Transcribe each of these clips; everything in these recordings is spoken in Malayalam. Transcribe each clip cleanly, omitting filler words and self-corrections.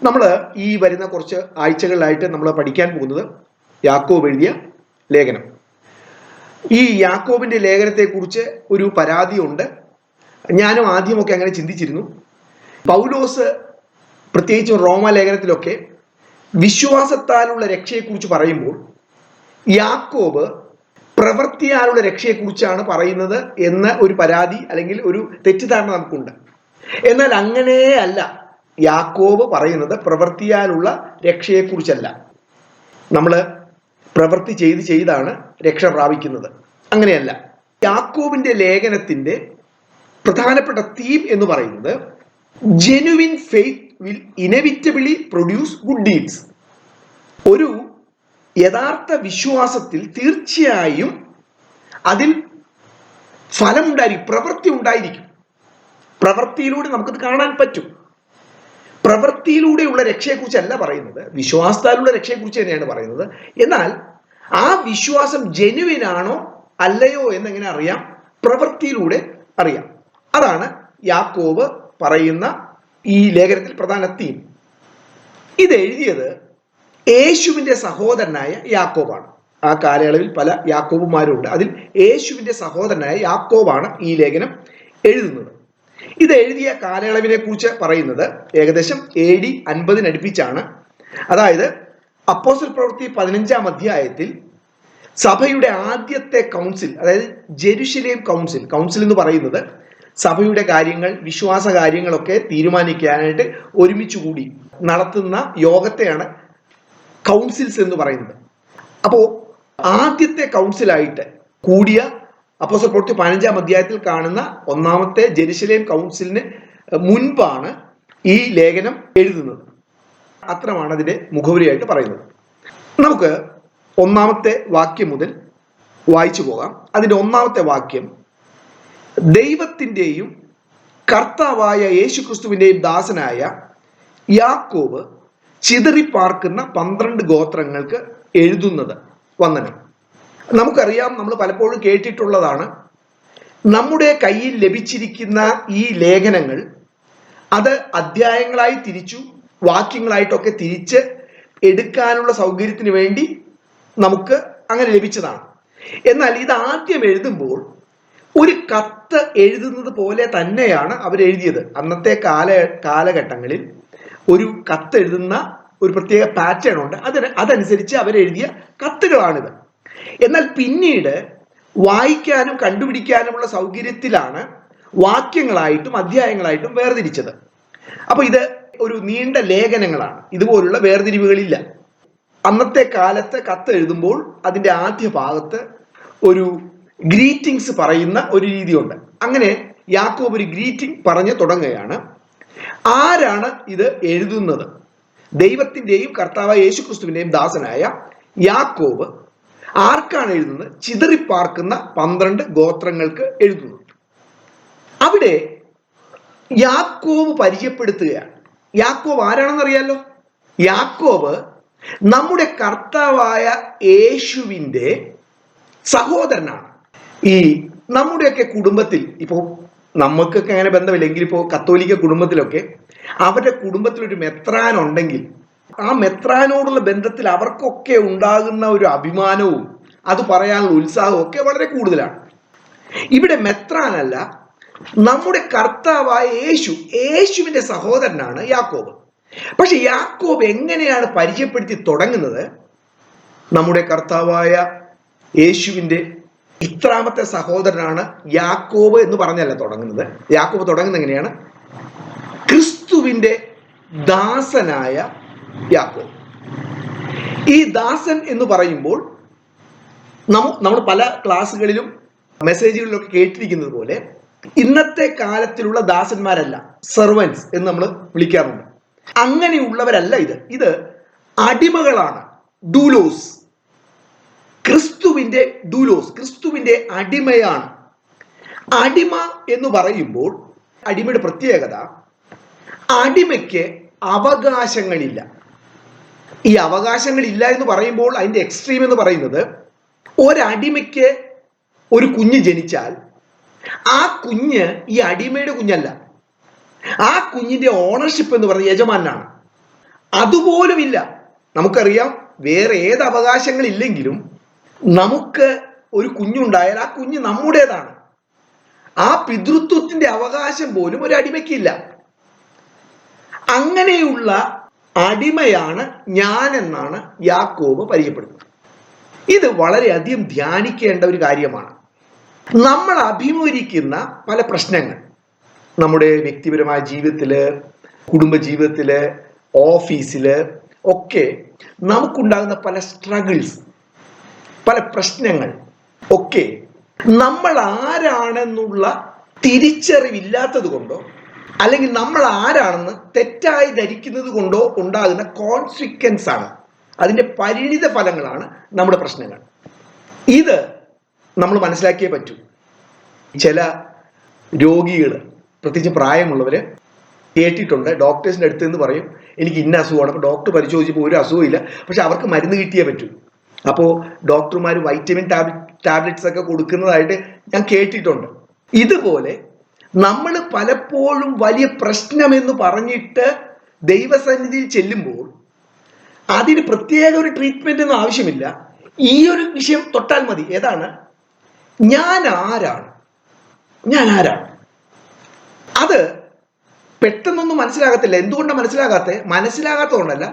നമ്മൾ ഈ വരുന്ന കുറച്ച് ആഴ്ചകളിലായിട്ട് നമ്മൾ പഠിക്കാൻ പോകുന്നത് യാക്കോബ് എഴുതിയ ലേഖനം. ഈ യാക്കോബിന്റെ ലേഖനത്തെക്കുറിച്ച് ഒരു പരാതിയുണ്ട്. ഞാനും ആദ്യമൊക്കെ അങ്ങനെ ചിന്തിച്ചിരുന്നു. പൗലോസ് പ്രത്യേകിച്ചും റോമ ലേഖനത്തിലൊക്കെ വിശ്വാസത്താലുള്ള രക്ഷയെക്കുറിച്ച് പറയുമ്പോൾ യാക്കോബ് പ്രവൃത്തിയാലുള്ള രക്ഷയെക്കുറിച്ചാണ് പറയുന്നത് എന്ന ഒരു പരാതി അല്ലെങ്കിൽ ഒരു തെറ്റിദ്ധാരണ നമുക്കുണ്ട്. എന്നാൽ അങ്ങനെയല്ല. യാക്കോബ് പറയുന്നത് പ്രവൃത്തിയാലുള്ള രക്ഷയെക്കുറിച്ചല്ല. നമ്മൾ പ്രവൃത്തി ചെയ്താണ് രക്ഷ പ്രാപിക്കുന്നത്, അങ്ങനെയല്ല. യാക്കോബിന്റെ ലേഖനത്തിന്റെ പ്രധാനപ്പെട്ട തീം എന്ന് പറയുന്നത് genuine faith will inevitably produce good deeds. ഒരു യഥാർത്ഥ വിശ്വാസത്തിൽ തീർച്ചയായും അതിൽ ഫലമുണ്ടായിരിക്കും, പ്രവൃത്തി ഉണ്ടായിരിക്കും. പ്രവൃത്തിയിലൂടെ നമുക്കത് കാണാൻ പറ്റും. പ്രവൃത്തിയിലൂടെയുള്ള രക്ഷയെക്കുറിച്ചല്ല പറയുന്നത്, വിശ്വാസത്താലുള്ള രക്ഷയെക്കുറിച്ച് തന്നെയാണ് പറയുന്നത്. എന്നാൽ ആ വിശ്വാസം ജെനുവിൻ ആണോ അല്ലയോ എന്നെങ്ങനെ അറിയാം? പ്രവൃത്തിയിലൂടെ അറിയാം. അതാണ് യാക്കോബ് പറയുന്ന ഈ ലേഖനത്തിൽ പ്രധാന തീം. ഇത് എഴുതിയത് യേശുവിന്റെ സഹോദരനായ യാക്കോബാണ്. ആ കാലയളവിൽ പല യാക്കോബുമാരുണ്ട്. അതിൽ യേശുവിന്റെ സഹോദരനായ യാക്കോബാണ് ഈ ലേഖനം എഴുതുന്നത്. ഇത് എഴുതിയ കാലയളവിനെ കുറിച്ച് പറയുന്നത് ഏകദേശം AD 50 അടുപ്പിച്ചാണ്. അതായത് അപ്പോസ്തല പ്രവൃത്തി 15-ാം അധ്യായത്തിൽ സഭയുടെ ആദ്യത്തെ കൗൺസിൽ, അതായത് ജെറുസലേം കൗൺസിൽ എന്ന് പറയുന്നത് സഭയുടെ കാര്യങ്ങൾ, വിശ്വാസ കാര്യങ്ങളൊക്കെ തീരുമാനിക്കാനായിട്ട് ഒരുമിച്ച് കൂടി നടത്തുന്ന യോഗത്തെയാണ് കൗൺസിൽസ് എന്ന് പറയുന്നത്. അപ്പോൾ ആദ്യത്തെ കൗൺസിലായിട്ട് കൂടിയ അപ്പോസ്തല പ്രവൃത്തി 15-ാം അധ്യായത്തിൽ കാണുന്ന ഒന്നാമത്തെ ജെറുസലേം കൗൺസിലിന് മുൻപാണ് ഈ ലേഖനം എഴുതുന്നത്. അത്രമാണ് അതിന്റെ മുഖവുരയായിട്ട് പറയുന്നത്. നമുക്ക് ഒന്നാമത്തെ വാക്യം മുതൽ വായിച്ചു പോകാം. അതിന്റെ ഒന്നാമത്തെ വാക്യം, ദൈവത്തിൻ്റെയും കർത്താവായ യേശുക്രിസ്തുവിൻ്റെയും ദാസനായ യാക്കോബ് ചിതറിപ്പാർക്കുന്ന 12 ഗോത്രങ്ങൾക്ക് എഴുതുന്നത് വന്ദനം. നമുക്കറിയാം, നമ്മൾ പലപ്പോഴും കേട്ടിട്ടുള്ളതാണ്, നമ്മുടെ കയ്യിൽ ലഭിച്ചിരിക്കുന്ന ഈ ലേഖനങ്ങൾ അത് അധ്യായങ്ങളായി തിരിച്ചു വാക്യങ്ങളായിട്ടൊക്കെ തിരിച്ച് എടുക്കാനുള്ള സൗകര്യത്തിന് വേണ്ടി നമുക്ക് അങ്ങനെ ലഭിച്ചതാണ്. എന്നാൽ ഇത് ആദ്യം എഴുതുമ്പോൾ ഒരു കത്ത് എഴുതുന്നത് പോലെ തന്നെയാണ് അവരെഴുതിയത്. അന്നത്തെ കാലഘട്ടങ്ങളിൽ ഒരു കത്ത് എഴുതുന്ന ഒരു പ്രത്യേക പാറ്റേൺ ഉണ്ട്. അതനുസരിച്ച് അവരെഴുതിയ കത്തുകളാണിത്. എന്നാൽ പിന്നീട് വായിക്കാനും കണ്ടുപിടിക്കാനുമുള്ള സൗകര്യത്തിലാണ് വാക്യങ്ങളായിട്ടും അധ്യായങ്ങളായിട്ടും വേർതിരിച്ചത്. അപ്പൊ ഇത് ഒരു നീണ്ട ലേഖനങ്ങളാണ്. ഇതുപോലുള്ള വേർതിരിവുകളില്ല. അന്നത്തെ കാലത്ത് കത്ത് എഴുതുമ്പോൾ അതിന്റെ ആദ്യ ഭാഗത്ത് ഒരു ഗ്രീറ്റിംഗ്സ് പറയുന്ന ഒരു രീതിയുണ്ട്. അങ്ങനെ യാക്കോബ് ഒരു ഗ്രീറ്റിംഗ് പറഞ്ഞു തുടങ്ങുകയാണ്. ആരാണ് ഇത് എഴുതുന്നത്? ദൈവത്തിന്റെയും കർത്താവായ യേശുക്രിസ്തുവിന്റെയും ദാസനായ യാക്കോബ്. ആർക്കാണ് എഴുതുന്നത്? ചിതറിപ്പാർക്കുന്ന 12 ഗോത്രങ്ങൾക്ക് എഴുതുന്നു. അവിടെ യാക്കോബ് പരിചയപ്പെടുത്തുകയാണ്. യാക്കോബ് ആരാണെന്നറിയാലോ? യാക്കോബ് നമ്മുടെ കർത്താവായ യേശുവിൻ്റെ സഹോദരനാണ്. ഈ നമ്മുടെയൊക്കെ കുടുംബത്തിൽ, ഇപ്പോൾ നമുക്കൊക്കെ അങ്ങനെ ബന്ധമില്ലെങ്കിൽ, ഇപ്പോൾ കത്തോലിക്ക കുടുംബത്തിലൊക്കെ അവരുടെ കുടുംബത്തിലൊരു മെത്രാൻ ഉണ്ടെങ്കിൽ ആ മെത്രാനോടുള്ള ബന്ധത്തിൽ അവർക്കൊക്കെ ഉണ്ടാകുന്ന ഒരു അഭിമാനവും അത് പറയാനുള്ള ഉത്സാഹവും ഒക്കെ വളരെ കൂടുതലാണ്. ഇവിടെ മെത്രാനല്ല, നമ്മുടെ കർത്താവായ യേശുവിന്റെ സഹോദരനാണ് യാക്കോബ്. പക്ഷെ യാക്കോബ് എങ്ങനെയാണ് പരിചയപ്പെടുത്തി തുടങ്ങുന്നത്? നമ്മുടെ കർത്താവായ യേശുവിന്റെ ഇത്രാമത്തെ സഹോദരനാണ് യാക്കോബ് എന്ന് പറഞ്ഞല്ല തുടങ്ങുന്നത്. യാക്കോബ് തുടങ്ങുന്നത് എങ്ങനെയാണ്? ക്രിസ്തുവിന്റെ ദാസനായ യാക്കോബ്. ഈ ദാസൻ എന്ന് പറയുമ്പോൾ നമ്മൾ പല ക്ലാസ്സുകളിലും മെസ്സേജുകളിലൊക്കെ കേട്ടിരിക്കുന്നത് പോലെ ഇന്നത്തെ കാലത്തിലുള്ള ദാസന്മാരല്ല, സെർവൻസ് എന്ന് നമ്മൾ വിളിക്കാറുണ്ട്. അങ്ങനെയുള്ളവരല്ല ഇത് അടിമകളാണ്. ഡൂലോസ്, ക്രിസ്തുവിന്റെ അടിമയാണ്. അടിമ എന്ന് പറയുമ്പോൾ അടിമയുടെ പ്രത്യേകത, അടിമയ്ക്ക് അവകാശങ്ങളില്ല. ഈ അവകാശങ്ങളില്ല എന്ന് പറയുമ്പോൾ അതിന്റെ എക്സ്ട്രീം എന്ന് പറയുന്നത്, ഒരടിമയ്ക്ക് ഒരു കുഞ്ഞ് ജനിച്ചാൽ ആ കുഞ്ഞ് ഈ അടിമയുടെ കുഞ്ഞല്ല. ആ കുഞ്ഞിന്റെ ഓണർഷിപ്പ് എന്ന് പറയുന്നത് യജമാനാണ്. അതുപോലുമില്ല. നമുക്കറിയാം, വേറെ ഏത് അവകാശങ്ങളില്ലെങ്കിലും നമുക്ക് ഒരു കുഞ്ഞുണ്ടായാൽ ആ കുഞ്ഞ് നമ്മുടേതാണ്. ആ പിതൃത്വത്തിന്റെ അവകാശം പോലും ഒരു അടിമയ്ക്കില്ല. അങ്ങനെയുള്ള അടിമയാണ് ഞാൻ എന്നാണ് യാക്കോബ് പരിചയപ്പെടുന്നത്. ഇത് വളരെയധികം ധ്യാനിക്കേണ്ട ഒരു കാര്യമാണ്. നമ്മൾ അഭിമുഖീകരിക്കുന്ന പല പ്രശ്നങ്ങൾ, നമ്മുടെ വ്യക്തിപരമായ ജീവിതത്തില്, കുടുംബജീവിതത്തില്, ഓഫീസില് ഒക്കെ നമുക്കുണ്ടാകുന്ന പല സ്ട്രഗിൾസ്, പല പ്രശ്നങ്ങൾ ഒക്കെ നമ്മൾ ആരാണെന്നുള്ള തിരിച്ചറിവില്ലാത്തത് കൊണ്ടോ അല്ലെങ്കിൽ നമ്മൾ ആരാണെന്ന് തെറ്റായി ധരിക്കുന്നത് കൊണ്ടോ ഉണ്ടാകുന്ന കോൺസിക്വൻസ് ആണ്, അതിന്റെ പരിണിത ഫലങ്ങളാണ് നമ്മുടെ പ്രശ്നങ്ങൾ. ഇത് നമ്മൾ മനസ്സിലാക്കിയേ പറ്റൂ. ചില രോഗികൾ, പ്രത്യേകിച്ച് പ്രായമുള്ളവര് കേട്ടിട്ടുണ്ട്, ഡോക്ടേഴ്സിന്റെ അടുത്ത് നിന്ന് പറയും എനിക്ക് ഇന്ന അസുഖമാണ്. അപ്പോൾ ഡോക്ടർ പരിശോധിച്ചപ്പോൾ ഒരു അസുഖമില്ല, പക്ഷെ അവർക്ക് മരുന്ന് കിട്ടിയേ പറ്റൂ. അപ്പോൾ ഡോക്ടർമാർ വൈറ്റമിൻ ടാബ്ലറ്റ്സ് ഒക്കെ കൊടുക്കുന്നതായിട്ട് ഞാൻ കേട്ടിട്ടുണ്ട്. ഇതുപോലെ നമ്മൾ പലപ്പോഴും വലിയ പ്രശ്നമെന്ന് പറഞ്ഞിട്ട് ദൈവസന്നിധിയിൽ ചെല്ലുമ്പോൾ അതിന് പ്രത്യേക ഒരു ട്രീറ്റ്മെന്റ് ഒന്നും ആവശ്യമില്ല. ഈ ഒരു വിഷയം തൊട്ടാൽ മതി. ഏതാണ്? ഞാൻ ആരാണ്, ഞാൻ ആരാണ്. അത് പെട്ടെന്നൊന്നും മനസ്സിലാകത്തില്ല. എന്തുകൊണ്ടാണ് മനസ്സിലാകാത്തതുകൊണ്ടല്ല,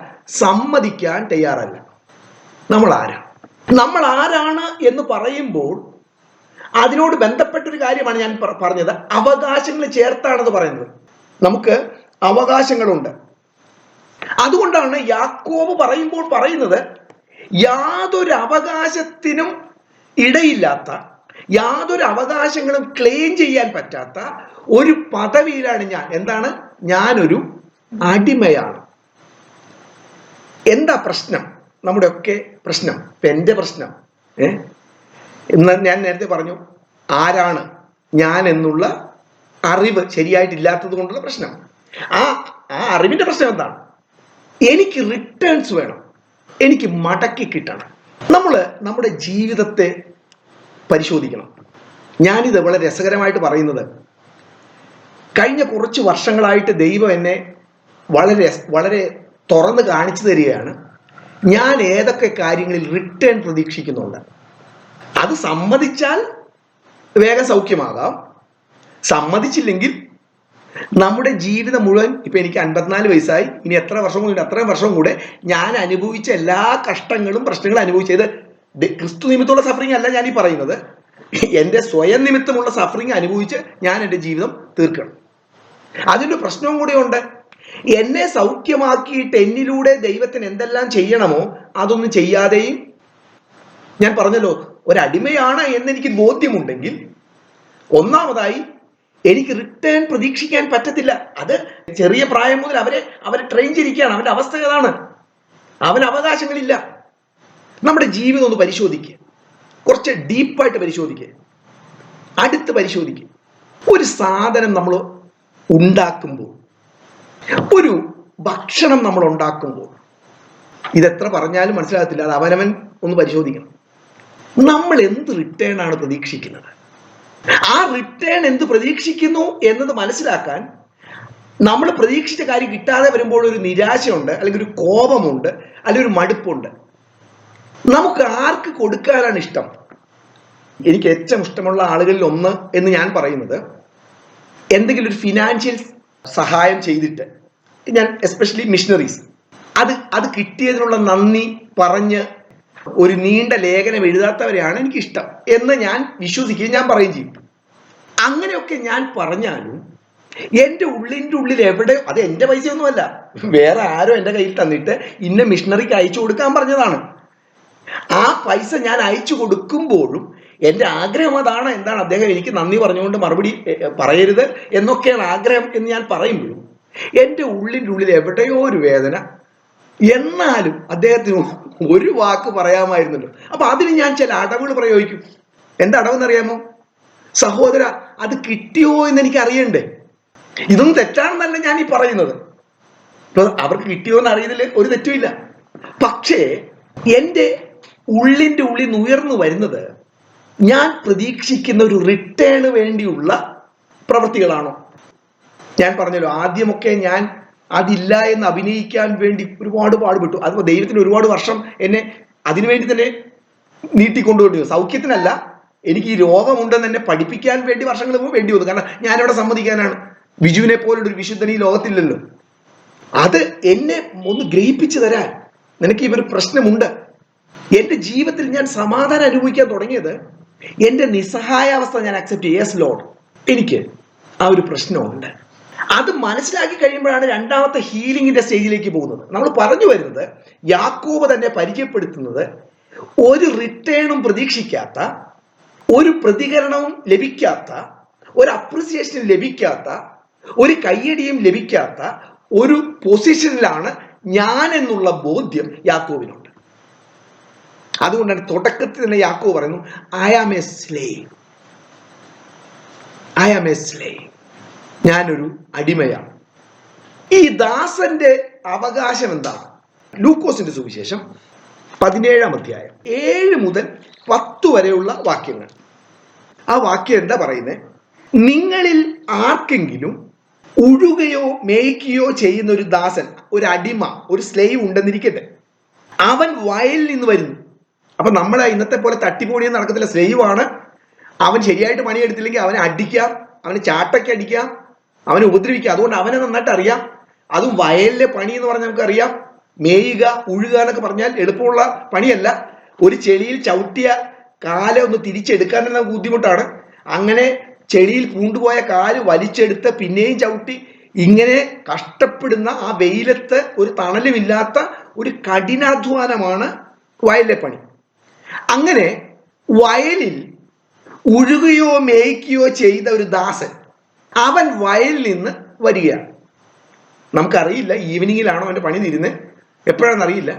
സമ്മതിക്കാൻ തയ്യാറല്ല. നമ്മൾ ആരാണ് എന്ന് പറയുമ്പോൾ അതിനോട് ബന്ധപ്പെട്ടൊരു കാര്യമാണ് ഞാൻ പറഞ്ഞത്. അവകാശങ്ങൾ ചേർത്താണത് പറയുന്നത്. നമുക്ക് അവകാശങ്ങളുണ്ട്. അതുകൊണ്ടാണ് യാക്കോബ് പറയുന്നത് യാതൊരു അവകാശത്തിനും ഇടയില്ലാത്ത, യാതൊരു അവകാശങ്ങളും ക്ലെയിം ചെയ്യാൻ പറ്റാത്ത ഒരു പദവിയിലാണ് ഞാൻ. എന്താണ്? ഞാനൊരു അടിമയാണ്. എന്താ പ്രശ്നം? നമ്മുടെ ഒക്കെ പ്രശ്നം, എന്റെ പ്രശ്നം എന്ന് ഞാൻ നേരത്തെ പറഞ്ഞു, ആരാണ് ഞാൻ എന്നുള്ള അറിവ് ശരിയായിട്ടില്ലാത്തത് കൊണ്ടുള്ള പ്രശ്നം. ആ അറിവിന്റെ പ്രശ്നം എന്താണ്? എനിക്ക് റിട്ടേൺസ് വേണം, എനിക്ക് മടക്കി കിട്ടണം. നമ്മൾ നമ്മുടെ ജീവിതത്തെ പരിശോധിക്കണം. ഞാനിത് വളരെ രസകരമായിട്ട് പറയുന്നത്, കഴിഞ്ഞ കുറച്ച് വർഷങ്ങളായിട്ട് ദൈവം എന്നെ വളരെ തുറന്ന് കാണിച്ചു തരികയാണ്. ഞാൻ ഏതൊക്കെ കാര്യങ്ങളിൽ റിട്ടേൺ പ്രതീക്ഷിക്കുന്നുണ്ട്. അത് സമ്മതിച്ചാൽ വേഗം സൗഖ്യമാകാം, സമ്മതിച്ചില്ലെങ്കിൽ നമ്മുടെ ജീവിതം മുഴുവൻ, ഇപ്പൊ എനിക്ക് 54 വയസ്സായി, ഇനി എത്ര വർഷം കൂടി, അത്രയും വർഷം കൂടെ ഞാൻ അനുഭവിച്ച എല്ലാ കഷ്ടങ്ങളും പ്രശ്നങ്ങളും അനുഭവിച്ചത് ക്രിസ്തു നിമിത്തമുള്ള സഫറിങ് അല്ല ഞാൻ ഈ പറയുന്നത്, എൻ്റെ സ്വയം നിമിത്തമുള്ള സഫറിങ് അനുഭവിച്ച് ഞാൻ എൻ്റെ ജീവിതം തീർക്കണം. അതിൻ്റെ പ്രശ്നവും കൂടെ ഉണ്ട്. എന്നെ സൗഖ്യമാക്കിയിട്ട് എന്നിലൂടെ ദൈവത്തിന് എന്തെല്ലാം ചെയ്യണമോ അതൊന്നും ചെയ്യാതെയും, ഞാൻ പറഞ്ഞല്ലോ ഒരടിമയാണ് എന്നെനിക്ക് ബോധ്യമുണ്ടെങ്കിൽ, ഒന്നാമതായി എനിക്ക് റിട്ടേൺ പ്രതീക്ഷിക്കാൻ പറ്റത്തില്ല. അത് ചെറിയ പ്രായം മുതൽ അവരെ ട്രെയിൻ ചെയ്തിരിക്കുകയാണ്. അവന്റെ അവസ്ഥ ഏതാണ്? അവന് അവകാശങ്ങളില്ല. നമ്മുടെ ജീവിതം ഒന്ന് പരിശോധിക്കുക, കുറച്ച് ഡീപ്പായിട്ട് പരിശോധിക്കുക, അടുത്ത് പരിശോധിക്കുക. ഒരു സാധനം നമ്മൾ ഉണ്ടാക്കുമ്പോൾ, ഒരു ഭക്ഷണം നമ്മൾ ഉണ്ടാക്കുമ്പോൾ, ഇതെത്ര പറഞ്ഞാലും മനസ്സിലാകത്തില്ല, അത് അവനവൻ ഒന്ന് പരിശോധിക്കണം. നമ്മൾ എന്ത് റിട്ടേൺ ആണ് പ്രതീക്ഷിക്കുന്നത്? ആ റിട്ടേൺ എന്ത് പ്രതീക്ഷിക്കുന്നു എന്നത് മനസ്സിലാക്കാൻ, നമ്മൾ പ്രതീക്ഷിച്ച കാര്യം കിട്ടാതെ വരുമ്പോൾ ഒരു നിരാശയുണ്ട്, അല്ലെങ്കിൽ ഒരു കോപമുണ്ട്, അല്ലെങ്കിൽ ഒരു മടുപ്പുണ്ട്. നമുക്ക് ആർക്ക് കൊടുക്കാനാണ് ഇഷ്ടം? എനിക്ക് ഏറ്റവും ഇഷ്ടമുള്ള ആളുകളിൽ ഒന്ന് എന്ന് ഞാൻ പറയുന്നത്, എന്തെങ്കിലും ഒരു ഫിനാൻഷ്യൽ സഹായം ചെയ്തിട്ട്, ഞാൻ എസ്പെഷ്യലി മിഷണറീസ്, അത് കിട്ടിയതിനുള്ള നന്ദി പറഞ്ഞ് ഒരു നീണ്ട ലേഖനം എഴുതാത്തവരെയാണ് എനിക്കിഷ്ടം എന്ന് ഞാൻ വിശ്വസിക്കുകയും ഞാൻ പറയുകയും ചെയ്യും. അങ്ങനെയൊക്കെ ഞാൻ പറഞ്ഞാലും എൻ്റെ ഉള്ളിൻ്റെ ഉള്ളിൽ എവിടെ, അത് എൻ്റെ പൈസയൊന്നുമല്ല, വേറെ ആരോ എൻ്റെ കയ്യിൽ തന്നിട്ട് ഇന്ന മിഷണറിക്ക് അയച്ചു കൊടുക്കാൻ പറഞ്ഞതാണ്. ആ പൈസ ഞാൻ അയച്ചു കൊടുക്കുമ്പോഴും എൻ്റെ ആഗ്രഹം അതാണ്. എന്താണ്? അദ്ദേഹം എനിക്ക് നന്ദി പറഞ്ഞുകൊണ്ട് മറുപടി പറയരുത് എന്നൊക്കെയാണ് ആഗ്രഹം എന്ന് ഞാൻ പറയുമ്പോഴും എൻ്റെ ഉള്ളിൻ്റെ ഉള്ളിൽ എവിടെയോ ഒരു വേദന. എന്നാലും അദ്ദേഹത്തിന് ഒരു വാക്ക് പറയാമായിരുന്നല്ലോ. അപ്പൊ അതിന് ഞാൻ ചില അടവുകൾ പ്രയോഗിക്കും. എന്താ അടവെന്നറിയാമോ? സഹോദര, അത് കിട്ടിയോ എന്ന് എനിക്ക് അറിയണ്ടേ. ഇതൊന്നും തെറ്റാണെന്നല്ല ഞാൻ ഈ പറയുന്നത്. അവർക്ക് കിട്ടിയോ എന്ന് അറിയതിൽ ഒരു തെറ്റുമില്ല. പക്ഷേ എൻ്റെ ഉള്ളിൻ്റെ ഉള്ളിൽ നിന്ന് ഉയർന്നു വരുന്നത് ഞാൻ പ്രതീക്ഷിക്കുന്ന ഒരു റിട്ടേണ് വേണ്ടിയുള്ള പ്രവൃത്തികളാണോ? ഞാൻ പറഞ്ഞല്ലോ, ആദ്യമൊക്കെ ഞാൻ അതില്ല എന്ന് അഭിനയിക്കാൻ വേണ്ടി ഒരുപാട് പാടുപെട്ടു. അതിപ്പോ ദൈവത്തിന് ഒരുപാട് വർഷം എന്നെ അതിനുവേണ്ടി തന്നെ നീട്ടിക്കൊണ്ടുപോയി. സൗഖ്യത്തിനല്ല, എനിക്ക് ഈ രോഗമുണ്ടെന്ന് എന്നെ പഠിപ്പിക്കാൻ വേണ്ടി വർഷങ്ങൾ വേണ്ടി വന്നു. കാരണം ഞാനിവിടെ സമ്മതിക്കാനാണ്. ബിജുവിനെ പോലുള്ള ഒരു വിശുദ്ധൻ ഈ ലോകത്തില്ലല്ലോ. അത് എന്നെ ഒന്ന് ഗ്രഹിപ്പിച്ചു തരാൻ, നിനക്ക് ഇവർ പ്രശ്നമുണ്ട്. എന്റെ ജീവിതത്തിൽ ഞാൻ സമാധാനം അനുഭവിക്കാൻ തുടങ്ങിയത് എന്റെ നിസ്സഹായാവസ്ഥ ഞാൻ അക്സെപ്റ്റ് ചെയ്യും. യെസ് ലോർഡ്, എനിക്ക് ആ ഒരു പ്രശ്നമുണ്ട്. അത് മനസ്സിലാക്കി കഴിയുമ്പോഴാണ് രണ്ടാമത്തെ ഹീലിംഗിന്റെ സ്റ്റേജിലേക്ക് പോകുന്നത്. നമ്മൾ പറഞ്ഞു വരുന്നത്, യാക്കോബ് തന്നെ പരിചയപ്പെടുത്തുന്നത് ഒരു റിട്ടേണും പ്രതീക്ഷിക്കാത്ത, ഒരു പ്രതികരണവും ലഭിക്കാത്ത, ഒരു അപ്രിസിയേഷനും ലഭിക്കാത്ത, ഒരു കയ്യടിയും ലഭിക്കാത്ത ഒരു പൊസിഷനിലാണ് ഞാൻ എന്നുള്ള ബോധ്യം യാക്കോബിനുണ്ട്. അതുകൊണ്ടാണ് തുടക്കത്തിൽ തന്നെ യാക്കോബ് പറയുന്നു, I am a slave, I am a slave, ഞാനൊരു അടിമയാണ്. ഈ ദാസന്റെ അവകാശം എന്താണ്? ലൂക്കോസിന്റെ സുവിശേഷം 17-ാം അധ്യായം 7 മുതൽ 10 വരെയുള്ള വാക്യങ്ങൾ. ആ വാക്യം എന്താ പറയുന്നത്? നിങ്ങളിൽ ആർക്കെങ്കിലും ഉഴുകയോ മേയ്ക്കുകയോ ചെയ്യുന്ന ഒരു ദാസൻ, ഒരു അടിമ, ഒരു സ്ലേവ് ഉണ്ടെന്നിരിക്കട്ടെ. അവൻ വയലിൽ നിന്ന് വരുന്നു. അപ്പൊ നമ്മളെ ഇന്നത്തെ പോലെ തട്ടിപ്പൊടിയൊന്നും നടക്കത്തില്ല. സ്ലേവ് ആണ്. അവൻ ശരിയായിട്ട് പണിയെടുത്തില്ലെങ്കിൽ അവനെ അടിക്കാം, അവന് ചാട്ടയ്ക്ക് അടിക്കാം, അവനെ ഉപദ്രവിക്കാം. അതുകൊണ്ട് അവനെ നന്നായിട്ട് അറിയാം. അതും വയലിലെ പണി എന്ന് പറഞ്ഞാൽ നമുക്ക് അറിയാം. മേയുക, ഉഴുക എന്നൊക്കെ പറഞ്ഞാൽ എളുപ്പമുള്ള പണിയല്ല. ഒരു ചെളിയിൽ ചവിട്ടിയ കാല ഒന്ന് തിരിച്ചെടുക്കാൻ തന്നെ നമുക്ക് ബുദ്ധിമുട്ടാണ്. അങ്ങനെ ചെളിയിൽ പൂണ്ടുപോയ കാല് വലിച്ചെടുത്ത് പിന്നെയും ചവിട്ടി ഇങ്ങനെ കഷ്ടപ്പെടുന്ന ആ വെയിലത്ത് ഒരു തണലുമില്ലാത്ത ഒരു കഠിനാധ്വാനമാണ് വയലിലെ പണി. അങ്ങനെ വയലിൽ ഉഴുകയോ മേയ്ക്കുകയോ ചെയ്ത ഒരു ദാസൻ, അവൻ വയലിൽ നിന്ന് വരികയാണ്. നമുക്കറിയില്ല ഈവനിങ്ങിലാണോ അവൻ്റെ പണി തീരുന്നത്, എപ്പോഴാണെന്ന് അറിയില്ല.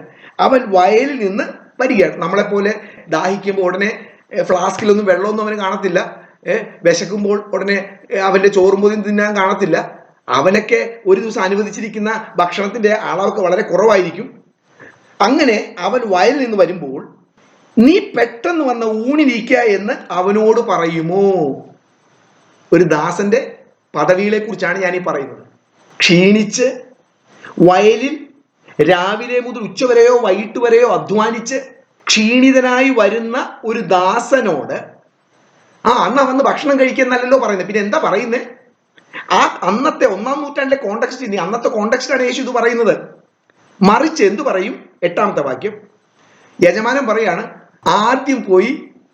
അവൻ വയലിൽ നിന്ന് വരികയാണ്. നമ്മളെപ്പോലെ ദാഹിക്കുമ്പോൾ ഉടനെ ഫ്ലാസ്കിലൊന്നും വെള്ളമൊന്നും അവന് കാണത്തില്ല. വിശക്കുമ്പോൾ ഉടനെ അവൻ്റെ ചോറും പൊതിയും തിന്നാൻ കാണത്തില്ല. അവനൊക്കെ ഒരു ദിവസം അനുവദിച്ചിരിക്കുന്ന ഭക്ഷണത്തിന്റെ അളവൊക്കെ വളരെ കുറവായിരിക്കും. അങ്ങനെ അവൻ വയലിൽ നിന്ന് വരുമ്പോൾ, നീ പെട്ടെന്ന് വന്ന ഊണിരിക്കുക എന്ന് അവനോട് പറയുമോ? ഒരു ദാസന്റെ പദവികളെ കുറിച്ചാണ് ഞാൻ ഈ പറയുന്നത്. ക്ഷീണിച്ച് വയലിൽ രാവിലെ മുതൽ ഉച്ചവരെയോ വൈകിട്ട് വരെയോ അധ്വാനിച്ച് ക്ഷീണിതനായി വരുന്ന ഒരു ദാസനോട് അന്ന് വന്ന് ഭക്ഷണം കഴിക്കുന്നല്ലോ പറയുന്നത്. പിന്നെ എന്താ പറയുന്നത്? ആ അന്നത്തെ 1-ാം നൂറ്റാണ്ടിലെ കോണ്ടക്സ്റ്റ്, അന്നത്തെ കോണ്ടക്സ്റ്റാണ് യേശു ഇത് പറയുന്നത്. മറിച്ച് എന്തു പറയും? 8-ാമത്തെ വാക്യം, യജമാനൻ പറയാണ്, ആദ്യം പോയി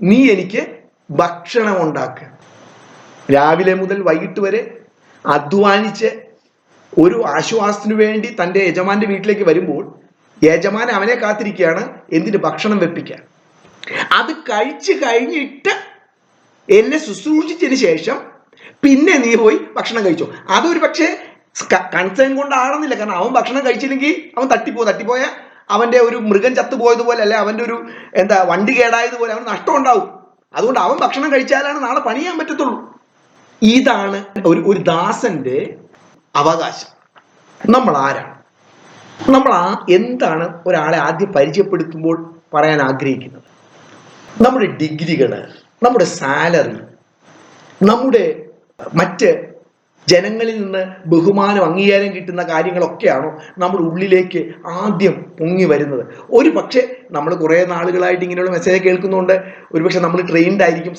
നീ എനിക്ക് ഭക്ഷണം ഉണ്ടാക്കുക. രാവിലെ മുതൽ വൈകിട്ട് വരെ അധ്വാനിച്ച് ഒരു ആശ്വാസത്തിനു വേണ്ടി തൻ്റെ യജമാന്റെ വീട്ടിലേക്ക് വരുമ്പോൾ യജമാൻ അവനെ കാത്തിരിക്കുകയാണ്. എന്തിന്? ഭക്ഷണം വെപ്പിക്കാൻ. അത് കഴിച്ചു കഴിഞ്ഞിട്ട് എന്നെ ശുശ്രൂഷിച്ചതിന് ശേഷം പിന്നെ നീ പോയി ഭക്ഷണം കഴിച്ചോ. അതൊരു പക്ഷേ കൺസേൺ കൊണ്ടാണെന്നില്ല. കാരണം അവൻ ഭക്ഷണം കഴിച്ചില്ലെങ്കിൽ അവൻ തട്ടിപ്പോയ അവന്റെ ഒരു മൃഗം ചത്തുപോയതുപോലെ, അല്ലെ അവന്റെ ഒരു വണ്ടി കേടായതുപോലെ അവന് നഷ്ടം ഉണ്ടാവും. അതുകൊണ്ട് അവൻ ഭക്ഷണം കഴിച്ചാലാണ് നാളെ പണി ചെയ്യാൻ പറ്റത്തുള്ളൂ. ഇതാണ് ഒരു ദാസന്റെ അവകാശം. നമ്മൾ ആരാണ്? നമ്മൾ എന്താണ് ഒരാളെ ആദ്യം പരിചയപ്പെടുത്തുമ്പോൾ പറയാൻ ആഗ്രഹിക്കുന്നത്? നമ്മുടെ ഡിഗ്രികള്, നമ്മുടെ സാലറി, നമ്മുടെ മറ്റ് ജനങ്ങളിൽ നിന്ന് ബഹുമാനം, അംഗീകാരം കിട്ടുന്ന കാര്യങ്ങളൊക്കെയാണോ നമ്മുടെ ഉള്ളിലേക്ക് ആദ്യം പൊങ്ങി വരുന്നത്? ഒരു പക്ഷേ നമ്മൾ കുറേ നാളുകളായിട്ട് ഇങ്ങനെയുള്ള മെസ്സേജ് കേൾക്കുന്നുണ്ട്. ഒരുപക്ഷെ നമ്മൾ ട്രെയിൻഡ് ആയിരിക്കും,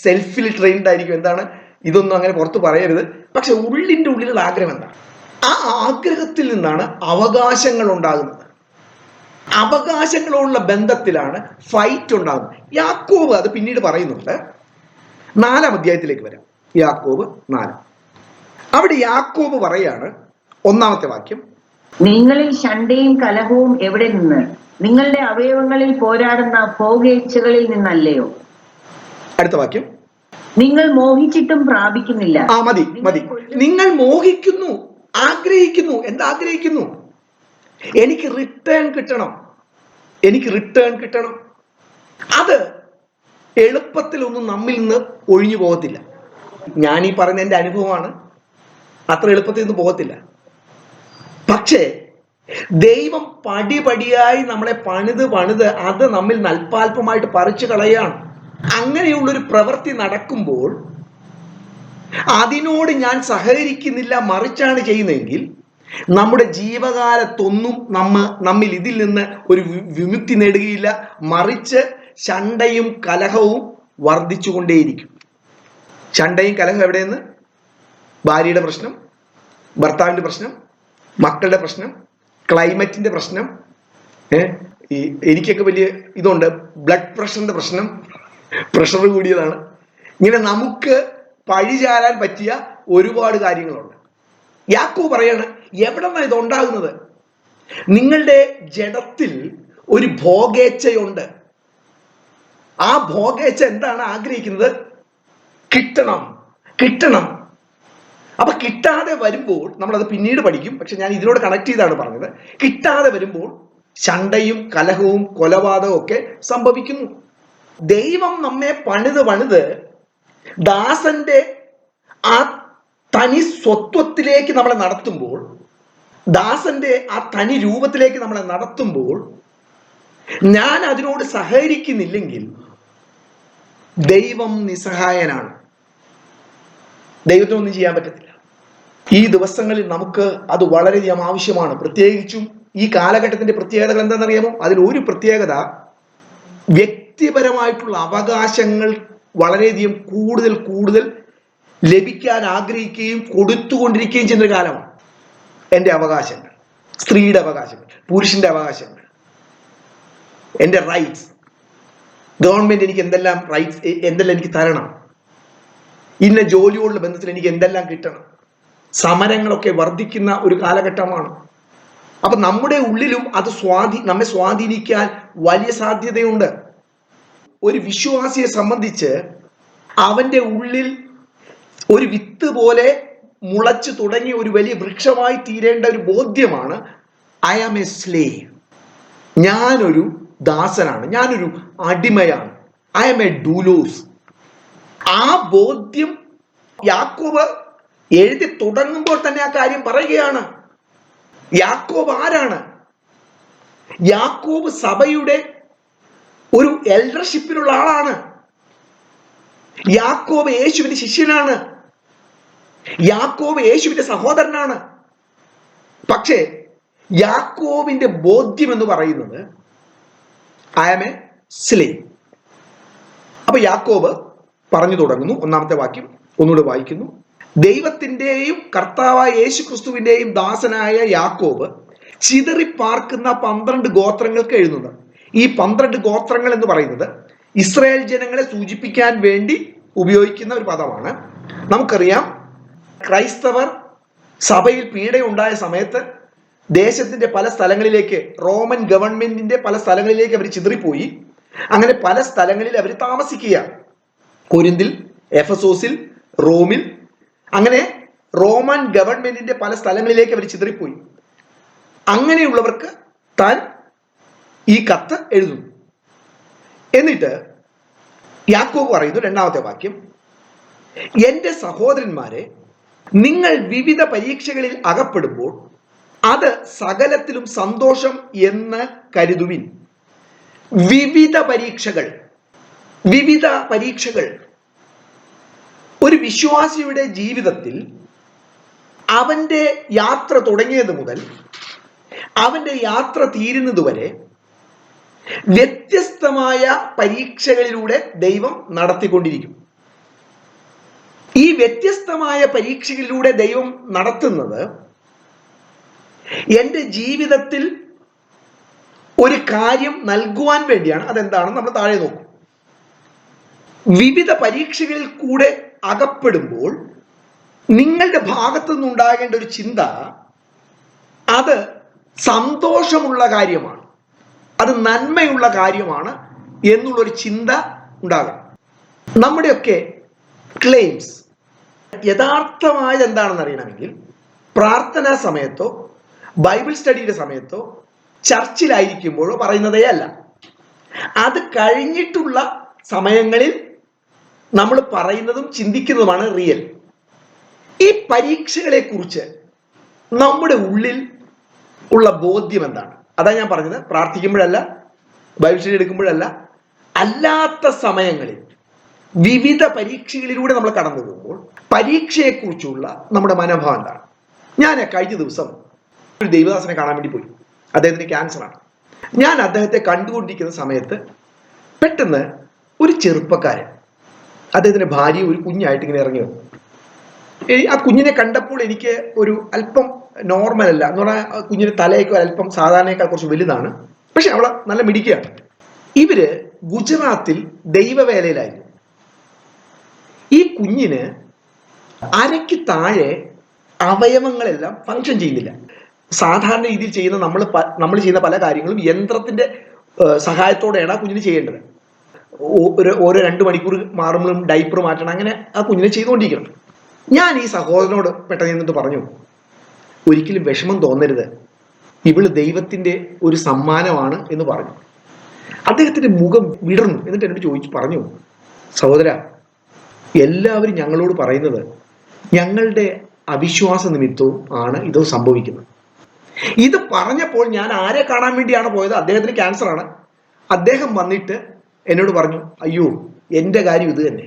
സെൽഫിൽ ട്രെയിൻഡ് ആയിരിക്കും. എന്താണ് ഇതൊന്നും അങ്ങനെ പുറത്ത് പറയരുത്. പക്ഷെ ഉള്ളിൻ്റെ ഉള്ളിലുള്ള ആഗ്രഹം എന്താണ്? ആ ആഗ്രഹത്തിൽ നിന്നാണ് അവകാശങ്ങൾ ഉണ്ടാകുന്നത്. അവകാശങ്ങളോടുള്ള ബന്ധത്തിലാണ് ഫൈറ്റ് ഉണ്ടാകുന്നത്. യാക്കോബ് അത് പിന്നീട് പറയുന്നുണ്ട്. 4-ാം അധ്യായത്തിലേക്ക് വരാം. യാക്കോബ് 4. അവിടെ യാക്കോബ് പറയാണ്, 1-ാമത്തെ വാക്യം, നിങ്ങളിൽ ശണ്ഠയും കലഹവും എവിടെ നിന്ന്? നിങ്ങളുടെ അവയവങ്ങളിൽ പോരാടുന്ന ഭോഗേച്ഛകളിൽ നിന്നല്ലയോ? അടുത്ത വാക്യം, നിങ്ങൾ മോഹിച്ചിട്ടും പ്രാപിക്കുന്നില്ല. മതി. നിങ്ങൾ മോഹിക്കുന്നു, ആഗ്രഹിക്കുന്നു. എന്താഗ്രഹിക്കുന്നു? എനിക്ക് റിട്ടേൺ കിട്ടണം. അത് എളുപ്പത്തിലൊന്നും നമ്മിൽ നിന്ന് ഒഴിഞ്ഞു പോകത്തില്ല. ഞാൻ ഈ പറയുന്ന എൻ്റെ അനുഭവമാണ്. അത്ര എളുപ്പത്തിൽ ഒന്നും പോകത്തില്ല. പക്ഷേ ദൈവം പടിപടിയായി നമ്മളെ പണിത് അത് നമ്മിൽ നൽപ്പാൽപ്പമായിട്ട് പറിച്ചു കളയാണ്. അങ്ങനെയുള്ളൊരു പ്രവൃത്തി നടക്കുമ്പോൾ അതിനോട് ഞാൻ സഹകരിക്കുന്നില്ല, മറിച്ചാണ് ചെയ്യുന്നതെങ്കിൽ നമ്മുടെ ജീവകാലത്തൊന്നും നമ്മിൽ ഇതിൽ നിന്ന് ഒരു വിമുക്തി നേടുകയില്ല. മറിച്ച് ശണ്ഠയും കലഹവും വർദ്ധിച്ചുകൊണ്ടേയിരിക്കും. ശണ്ഠയും കലഹം എവിടെയെന്ന്? ഭാര്യയുടെ പ്രശ്നം, ഭർത്താവിന്റെ പ്രശ്നം, മക്കളുടെ പ്രശ്നം, ക്ലൈമറ്റിന്റെ പ്രശ്നം, എനിക്കൊക്കെ വലിയ ഇതുണ്ട്, ബ്ലഡ് പ്രഷറിന്റെ പ്രശ്നം, പ്രഷർ കൂടിയതാണ്. ഇങ്ങനെ നമുക്ക് പഴിചാരാൻ പറ്റിയ ഒരുപാട് കാര്യങ്ങളുണ്ട്. യാക്കോബ് പറയാണ്, എവിടെ നിന്നാണ് ഇതുണ്ടാകുന്നത്? നിങ്ങളുടെ ജഡത്തിൽ ഒരു ഭോഗേച്ഛയുണ്ട്. ആ ഭോഗേച്ഛ എന്താണ് ആഗ്രഹിക്കുന്നത്? കിട്ടണം. അപ്പൊ കിട്ടാതെ വരുമ്പോൾ, നമ്മളത് പിന്നീട് പഠിക്കും, പക്ഷെ ഞാൻ ഇതിനോട് കണക്ട് ചെയ്താണ് പറഞ്ഞത്. കിട്ടാതെ വരുമ്പോൾ ശണ്ഠയും കലഹവും കൊലപാതകവും ഒക്കെ സംഭവിക്കുന്നു. ദൈവം നമ്മെ പണിത് ദാസന്റെ ആ തനി സ്വത്വത്തിലേക്ക് നമ്മളെ നടത്തുമ്പോൾ, ദാസന്റെ ആ തനി രൂപത്തിലേക്ക് നമ്മളെ നടത്തുമ്പോൾ, ഞാൻ അതിനോട് സഹകരിക്കുന്നില്ലെങ്കിൽ ദൈവം നിസ്സഹായനാണ്. ദൈവത്തിനൊന്നും ചെയ്യാൻ പറ്റത്തില്ല. ഈ ദിവസങ്ങളിൽ നമുക്ക് അത് വളരെയധികം ആവശ്യമാണ്. പ്രത്യേകിച്ചും ഈ കാലഘട്ടത്തിന്റെ പ്രത്യേകതകൾ എന്താണെന്നറിയാമോ? അതിൽ ഒരു പ്രത്യേകത, വ്യക്തിപരമായിട്ടുള്ള അവകാശങ്ങൾ വളരെയധികം കൂടുതൽ ലഭിക്കാൻ ആഗ്രഹിക്കുകയും കൊടുത്തുകൊണ്ടിരിക്കുകയും ചെയ്യുന്ന കാലമാണ്. എൻ്റെ അവകാശങ്ങൾ, സ്ത്രീയുടെ അവകാശങ്ങൾ, പുരുഷന്റെ അവകാശങ്ങൾ, എൻ്റെ റൈറ്റ്സ്, ഗവൺമെന്റ് എനിക്ക് എന്തെല്ലാം റൈറ്റ്സ്, എന്തെല്ലാം എനിക്ക് തരണം, ഇന്ന ജോലിയോടുള്ള ബന്ധത്തിൽ എനിക്ക് എന്തെല്ലാം കിട്ടണം, സമരങ്ങളൊക്കെ വർദ്ധിക്കുന്ന ഒരു കാലഘട്ടമാണ്. അപ്പൊ നമ്മുടെ ഉള്ളിലും അത് നമ്മെ സ്വാധീനിക്കാൻ വലിയ സാധ്യതയുണ്ട്. ഒരു വിശ്വാസിയെ സംബന്ധിച്ച് അവന്റെ ഉള്ളിൽ ഒരു വിത്ത് പോലെ മുളച്ചു തുടങ്ങി ഒരു വലിയ വൃക്ഷമായി തീരേണ്ട ഒരു ബോധ്യമാണ്, ഐ ആം എ സ്ലേവ്, ഞാനൊരു ദാസനാണ്, ഞാനൊരു അടിമയാണ്, ഐ ആം എ ഡൂലോസ്. ആ ബോധ്യം യാക്കോബ് എഴുതി തുടങ്ങുമ്പോൾ തന്നെ ആ കാര്യം പറയുകയാണ്. യാക്കോബ് ആരാണ്? യാക്കോബ് സഭയുടെ ഒരു എൽഡർഷിപ്പിലുള്ള ആളാണ്. യാക്കോബ് യേശുവിന്റെ ശിഷ്യനാണ്. യാക്കോബ് യേശുവിന്റെ സഹോദരനാണ്. പക്ഷേ യാക്കോബിന്റെ ബോധ്യം എന്ന് പറയുന്നത് ഐ ആം എ സ്ലേവ്. അപ്പൊ യാക്കോബ് പറഞ്ഞു തുടങ്ങുന്നു. ഒന്നാമത്തെ വാക്യം ഒന്നുകൂടെ വായിക്കുന്നു. ദൈവത്തിന്റെയും കർത്താവായ യേശു ക്രിസ്തുവിന്റെയും ദാസനായ യാക്കോബ് ചിതറിപ്പാർക്കുന്ന 12 ഗോത്രങ്ങൾക്ക് എഴുതുന്നത്. ഈ 12 ഗോത്രങ്ങൾ എന്ന് പറയുന്നത് ഇസ്രായേൽ ജനങ്ങളെ സൂചിപ്പിക്കാൻ വേണ്ടി ഉപയോഗിക്കുന്ന ഒരു പദമാണ്. നമുക്കറിയാം, ക്രൈസ്തവർ സഭയിൽ പീഡയുണ്ടായ സമയത്ത് ദേശത്തിന്റെ പല സ്ഥലങ്ങളിലേക്ക്, റോമൻ ഗവൺമെന്റിന്റെ പല സ്ഥലങ്ങളിലേക്ക് അവർ ചിതറിപ്പോയി. അങ്ങനെ പല സ്ഥലങ്ങളിൽ അവർ താമസിക്കുക. കൊരിന്തിൽ, എഫസോസിൽ, റോമിൽ, അങ്ങനെ റോമൻ ഗവൺമെന്റിന്റെ പല സ്ഥലങ്ങളിലേക്ക് അവർ ചിതറിപ്പോയി. അങ്ങനെയുള്ളവർക്ക് താൻ ഈ കത്ത് എഴുതുന്നു. എന്നിട്ട് യാക്കോബ് പറയുന്നു, രണ്ടാമത്തെ വാക്യം, എൻ്റെ സഹോദരന്മാരെ, നിങ്ങൾ വിവിധ പരീക്ഷകളിൽ അകപ്പെടുമ്പോൾ അത് സകലത്തിലും സന്തോഷം എന്ന് കരുതുവിൻ. വിവിധ പരീക്ഷകൾ ഒരു വിശ്വാസിയുടെ ജീവിതത്തിൽ അവന്റെ യാത്ര തുടങ്ങിയത് മുതൽ അവന്റെ യാത്ര തീരുന്നതുവരെ വ്യത്യസ്തമായ പരീക്ഷകളിലൂടെ ദൈവം നടത്തിക്കൊണ്ടിരിക്കും. ഈ വ്യത്യസ്തമായ പരീക്ഷകളിലൂടെ ദൈവം നടത്തുന്നത് എൻ്റെ ജീവിതത്തിൽ ഒരു കാര്യം നൽകുവാൻ വേണ്ടിയാണ്. അതെന്താണെന്ന് നമ്മൾ താഴെ നോക്കും. വിവിധ പരീക്ഷകളിൽ കൂടെ അകപ്പെടുമ്പോൾ നിങ്ങളുടെ ഭാഗത്തു നിന്നുണ്ടാകേണ്ട ഒരു ചിന്ത, അത് സന്തോഷമുള്ള കാര്യമാണ്, അത് നന്മയുള്ള കാര്യമാണ് എന്നുള്ളൊരു ചിന്ത ഉണ്ടാകണം. നമ്മുടെയൊക്കെ ക്ലെയിംസ് യഥാർത്ഥമായത് എന്താണെന്ന് അറിയണമെങ്കിൽ പ്രാർത്ഥനാ സമയത്തോ ബൈബിൾ സ്റ്റഡിയുടെ സമയത്തോ ചർച്ചിലായിരിക്കുമ്പോഴോ പറയുന്നതേ അല്ല. അത് കഴിഞ്ഞിട്ടുള്ള സമയങ്ങളിൽ നമ്മൾ പറയുന്നതും ചിന്തിക്കുന്നതുമാണ് റിയൽ. ഈ പരീക്ഷകളെ കുറിച്ച് നമ്മുടെ ഉള്ളിൽ ഉള്ള ബോധ്യം എന്താണ്? അതാ ഞാൻ പറഞ്ഞത്, പ്രാർത്ഥിക്കുമ്പോഴല്ല, ബൈബിൾ സ്റ്റഡി എടുക്കുമ്പോഴല്ല, അല്ലാത്ത സമയങ്ങളിൽ വിവിധ പരീക്ഷകളിലൂടെ നമ്മൾ കടന്നു പോകുമ്പോൾ പരീക്ഷയെക്കുറിച്ചുള്ള നമ്മുടെ മനോഭാവം എന്താണ്? ഞാൻ കഴിഞ്ഞ ദിവസം ഒരു ദൈവദാസനെ കാണാൻ വേണ്ടി പോയി. അദ്ദേഹത്തിന് ക്യാൻസറാണ്. ഞാൻ അദ്ദേഹത്തെ കണ്ടുകൊണ്ടിരിക്കുന്ന സമയത്ത് പെട്ടെന്ന് ഒരു ചെറുപ്പക്കാരൻ, അദ്ദേഹത്തിന്റെ ഭാര്യ ഒരു കുഞ്ഞായിട്ട് ഇങ്ങനെ ഇറങ്ങി വന്നു. ആ കുഞ്ഞിനെ കണ്ടപ്പോൾ എനിക്ക് ഒരു അല്പം നോർമൽ അല്ല എന്ന് പറഞ്ഞാൽ, കുഞ്ഞിന്റെ തലയൊക്കെ അല്പം സാധാരണയേക്കാൾ കുറച്ച് വലുതാണ്. പക്ഷെ അവളെ നല്ല മിടിക്കുകയാണ്. ഇവര് ഗുജറാത്തിൽ ദൈവവേലയിലായിരുന്നു. ഈ കുഞ്ഞിന് അരയ്ക്ക് താഴെ അവയവങ്ങളെല്ലാം ഫങ്ഷൻ ചെയ്യുന്നില്ല. സാധാരണ രീതിയിൽ ചെയ്യുന്ന നമ്മൾ ചെയ്യുന്ന പല കാര്യങ്ങളും യന്ത്രത്തിന്റെ സഹായത്തോടെയാണ് ആ കുഞ്ഞിന് ചെയ്യേണ്ടത്. ഓരോ 2 മണിക്കൂർ മാറുമ്പോഴും ഡൈപ്പർ മാറ്റണം, അങ്ങനെ ആ കുഞ്ഞിനെ ചെയ്തുകൊണ്ടിരിക്കണം. ഞാൻ ഈ സഹോദരനോട് പെട്ടെന്ന് എന്നിട്ട് പറഞ്ഞു, ഒരിക്കലും വിഷമം തോന്നരുത്, ഇവള് ദൈവത്തിന്റെ ഒരു സമ്മാനമാണ് എന്ന് പറഞ്ഞു. അദ്ദേഹത്തിന്റെ മുഖം വിടർന്നു. എന്നിട്ട് എന്നോട് പറഞ്ഞു, സഹോദര, എല്ലാവരും ഞങ്ങളോട് പറയുന്നത് ഞങ്ങളുടെ അവിശ്വാസ നിമിത്തവും ആണ് ഇത് സംഭവിക്കുന്നത്. ഇത് പറഞ്ഞപ്പോൾ ഞാൻ ആരെ കാണാൻ വേണ്ടിയാണ് പോയത്? അദ്ദേഹത്തിന് ക്യാൻസറാണ്. അദ്ദേഹം വന്നിട്ട് എന്നോട് പറഞ്ഞു, അയ്യോ എൻ്റെ കാര്യം ഇത് തന്നെ.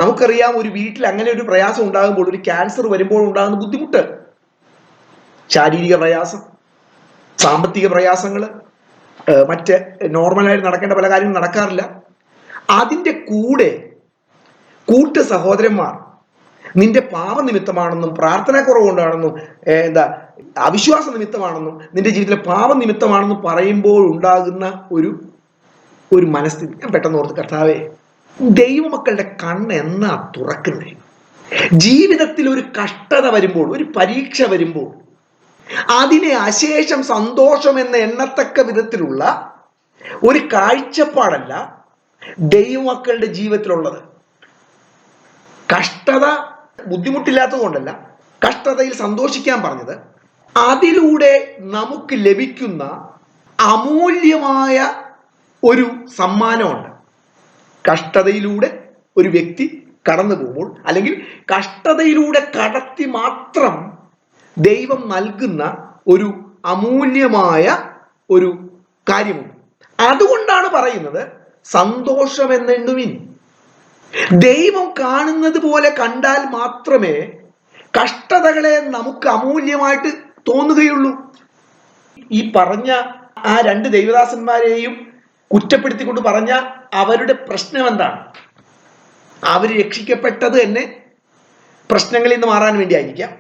നമുക്കറിയാം, ഒരു വീട്ടിൽ അങ്ങനെ ഒരു പ്രയാസം ഉണ്ടാകുമ്പോൾ, ഒരു ക്യാൻസർ വരുമ്പോൾ ഉണ്ടാകുന്ന ബുദ്ധിമുട്ട്, ശാരീരിക പ്രയാസം, സാമ്പത്തിക പ്രയാസങ്ങൾ, മറ്റ് നോർമലായിട്ട് നടക്കേണ്ട പല കാര്യങ്ങളും നടക്കാറില്ല. അതിൻ്റെ കൂടെ കൂട്ട് സഹോദരന്മാർ നിന്റെ പാപനിമിത്തമാണെന്നും പ്രാർത്ഥനാക്കുറവ് കൊണ്ടാണെന്നും അവിശ്വാസ നിമിത്തമാണെന്നും നിന്റെ ജീവിതത്തിലെ പാപനിമിത്തമാണെന്നും പറയുമ്പോൾ ഉണ്ടാകുന്ന ഒരു മനസ്ഥിതി. ഞാൻ പെട്ടെന്ന് ഓർത്ത്, കർത്താവേ, ദൈവമക്കളുടെ കണ്ണ് എന്നാ തുറക്കുന്നേ? ജീവിതത്തിൽ ഒരു കഷ്ടത വരുമ്പോൾ, ഒരു പരീക്ഷ വരുമ്പോൾ അതിനെ അശേഷം സന്തോഷം എന്ന് എണ്ണത്തക്ക വിധത്തിലുള്ള ഒരു കാഴ്ചപ്പാടല്ല ദൈവമക്കളുടെ ജീവിതത്തിലുള്ളത്. കഷ്ടത ബുദ്ധിമുട്ടില്ലാത്തത് കൊണ്ടല്ല കഷ്ടതയിൽ സന്തോഷിക്കാൻ പറഞ്ഞത്. അതിലൂടെ നമുക്ക് ലഭിക്കുന്ന അമൂല്യമായ ഒരു സമ്മാനമുണ്ട്. കഷ്ടതയിലൂടെ ഒരു വ്യക്തി കടന്നു പോകുമ്പോൾ, അല്ലെങ്കിൽ കഷ്ടതയിലൂടെ കടത്തി മാത്രം ദൈവം നൽകുന്ന ഒരു അമൂല്യമായ ഒരു കാര്യമുണ്ട്. അതുകൊണ്ടാണ് പറയുന്നത് സന്തോഷമെന്നെണ്ണുവിൻ. ദൈവം കാണുന്നത് പോലെ കണ്ടാൽ മാത്രമേ കഷ്ടതകളെ നമുക്ക് അമൂല്യമായിട്ട് തോന്നുകയുള്ളൂ. ഈ പറഞ്ഞ ആ 2 ദൈവദാസന്മാരെയും കുറ്റപ്പെടുത്തിക്കൊണ്ട് പറഞ്ഞ അവരുടെ പ്രശ്നം എന്താണ്? അവർ രക്ഷിക്കപ്പെട്ടത് തന്നെ പ്രശ്നങ്ങളിൽ നിന്ന് മാറാൻ വേണ്ടി ആയിരിക്കാം.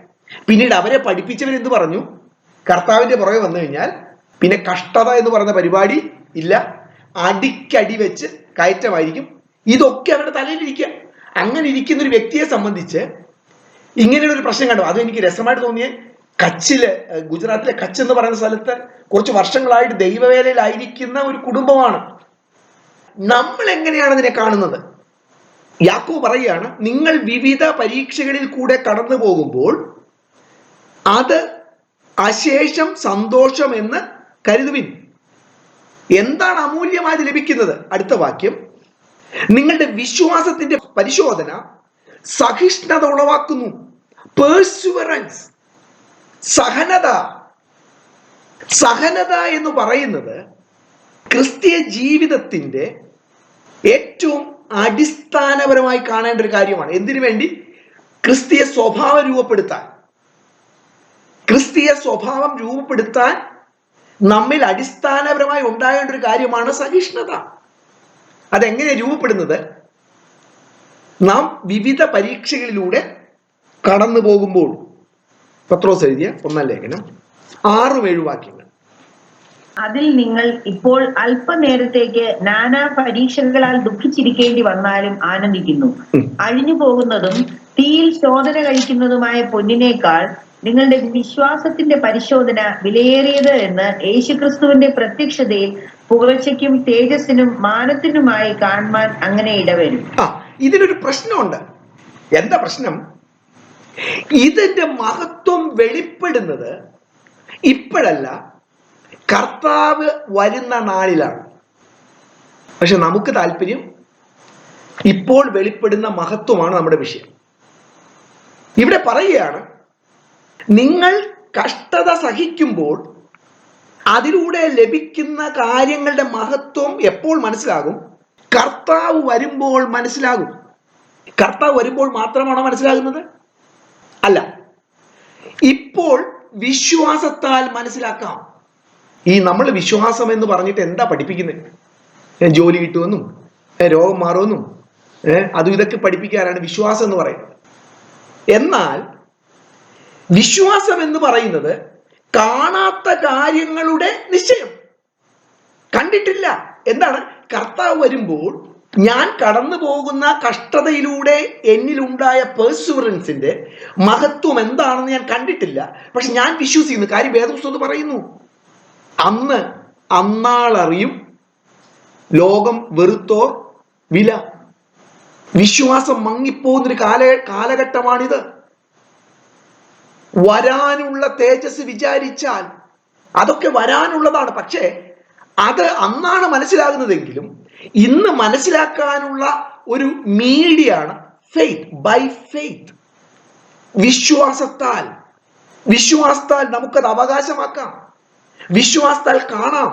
പിന്നീട് അവരെ പഠിപ്പിച്ചവരെന്ത് പറഞ്ഞു? കർത്താവിന്റെ പുറകെ വന്നു കഴിഞ്ഞാൽ പിന്നെ കഷ്ടത എന്ന് പറയുന്ന പരിപാടി ഇല്ല, അടിക്കടി വെച്ച് കയറ്റമായിരിക്കും. ഇതൊക്കെ അവരുടെ തലയിലിരിക്കുക. അങ്ങനെ ഇരിക്കുന്ന ഒരു വ്യക്തിയെ സംബന്ധിച്ച് ഇങ്ങനെയുള്ള ഒരു പ്രശ്നം കണ്ടു. അതും എനിക്ക് രസമായിട്ട് തോന്നിയേ, ഗുജറാത്തിലെ കച്ച് എന്ന് പറയുന്ന സ്ഥലത്ത് കുറച്ച് വർഷങ്ങളായിട്ട് ദൈവവേലയിലായിരിക്കുന്ന ഒരു കുടുംബമാണ്. നമ്മൾ എങ്ങനെയാണ് അതിനെ കാണുന്നത്? യാക്കോബ് പറയുകയാണ്, നിങ്ങൾ വിവിധ പരീക്ഷകളിൽ കൂടെ കടന്നു പോകുമ്പോൾ അത് അശേഷം സന്തോഷം എന്ന് കരുതുവിൻ. എന്താണ് അമൂല്യമായത് ലഭിക്കുന്നത്? അടുത്ത വാക്യം, നിങ്ങളുടെ വിശ്വാസത്തിന്റെ പരിശോധന സഹിഷ്ണുത ഉളവാക്കുന്നു. പെർസുവറൻസ്, സഹനത എന്ന് പറയുന്നത് ക്രിസ്തീയ ജീവിതത്തിന്റെ ഏറ്റവും അടിസ്ഥാനപരമായി കാണേണ്ട ഒരു കാര്യമാണ്. എന്തിനു വേണ്ടി? ക്രിസ്തീയ സ്വഭാവം രൂപപ്പെടുത്താൻ. ക്രിസ്തീയ സ്വഭാവം രൂപപ്പെടുത്താൻ നമ്മിൽ അടിസ്ഥാനപരമായി ഉണ്ടാകേണ്ട ഒരു കാര്യമാണ് സഹിഷ്ണുത. അതെങ്ങനെ രൂപപ്പെടുന്നത്? നാം വിവിധ പരീക്ഷകളിലൂടെ കടന്നു പോകുമ്പോൾ. പത്രോസ് എഴുതിയ 1-ാം ലേഖനം 6-7 വാക്യങ്ങൾ. അതിൽ നിങ്ങൾ ഇപ്പോൾ അല്പനേരത്തേക്ക് നാനാ പരീക്ഷകളാൽ ദുഃഖിച്ചിരിക്കേണ്ടി വന്നാലും ആനന്ദിക്കുന്നു. അഴിഞ്ഞു പോകുന്നതും തീയിൽ ശോധന കഴിക്കുന്നതുമായ പൊന്നിനേക്കാൾ നിങ്ങളുടെ വിശ്വാസത്തിന്റെ പരിശോധന വിലയേറിയത് എന്ന് യേശുക്രിസ്തുവിന്റെ പ്രത്യക്ഷതയിൽ പുകഴ്ചയ്ക്കും തേജസ്സിനും മാനത്തിനുമായി കാണുവാൻ അങ്ങനെ ഇടവരും. ഇതിനൊരു പ്രശ്നമുണ്ട്. എന്താ പ്രശ്നം? ഇതിന്റെ മഹത്വം വെളിപ്പെടുന്നത് ഇപ്പോഴല്ല, കർത്താവ് വരുന്ന നാളിലാണ്. പക്ഷെ നമുക്ക് താല്പര്യം ഇപ്പോൾ വെളിപ്പെടുന്ന മഹത്വമാണ് നമ്മുടെ വിഷയം. ഇവിടെ പറയുകയാണ്, നിങ്ങൾ കഷ്ടത സഹിക്കുമ്പോൾ അതിലൂടെ ലഭിക്കുന്ന കാര്യങ്ങളുടെ മഹത്വം എപ്പോൾ മനസ്സിലാകും? കർത്താവ് വരുമ്പോൾ മനസ്സിലാകും. കർത്താവ് വരുമ്പോൾ മാത്രമാണോ മനസ്സിലാകുന്നത്? അല്ല. ഇപ്പോൾ വിശ്വാസത്താൽ മനസ്സിലാക്കാം. ഈ നമ്മൾ വിശ്വാസം എന്ന് പറഞ്ഞിട്ട് എന്താ പഠിപ്പിക്കുന്നത്? ജോലി കിട്ടുമെന്നും രോഗം മാറുമെന്നും അതും ഇതൊക്കെ പഠിപ്പിക്കാനാണ് വിശ്വാസം എന്ന് പറയുന്നത്. എന്നാൽ വിശ്വാസം എന്ന് പറയുന്നത് കാണാത്ത കാര്യങ്ങളുടെ നിശ്ചയം. കണ്ടിട്ടില്ല. എന്താണ്? കർത്താവ് വരുമ്പോൾ ഞാൻ കടന്നു പോകുന്ന കഷ്ടതയിലൂടെ എന്നിലുണ്ടായ പെർസിവറൻസിന്റെ മഹത്വം എന്താണെന്ന് ഞാൻ കണ്ടിട്ടില്ല, പക്ഷെ ഞാൻ വിശ്വസിക്കുന്നു. കാര്യം വേദപുസ്തകത്തിൽ പറയുന്നു, അന്നാളറിയും ലോകം വെറുത്തോർ വില. വിശ്വാസം മങ്ങിപ്പോകുന്നൊരു കാലഘട്ടമാണിത്. വരാനുള്ള തേജസ് വിചാരിച്ചാൽ അതൊക്കെ വരാനുള്ളതാണ്. പക്ഷേ അത് അന്നാണ് മനസ്സിലാകുന്നതെങ്കിലും ഇന്ന് മനസ്സിലാക്കാനുള്ള ഒരു മീഡിയാണ് ഫെയ്ത്ത്. ബൈ ഫെയ്ത്ത്, വിശ്വാസത്താൽ നമുക്കത് അവകാശമാക്കാം. വിശ്വാസത്താൽ കാണാം,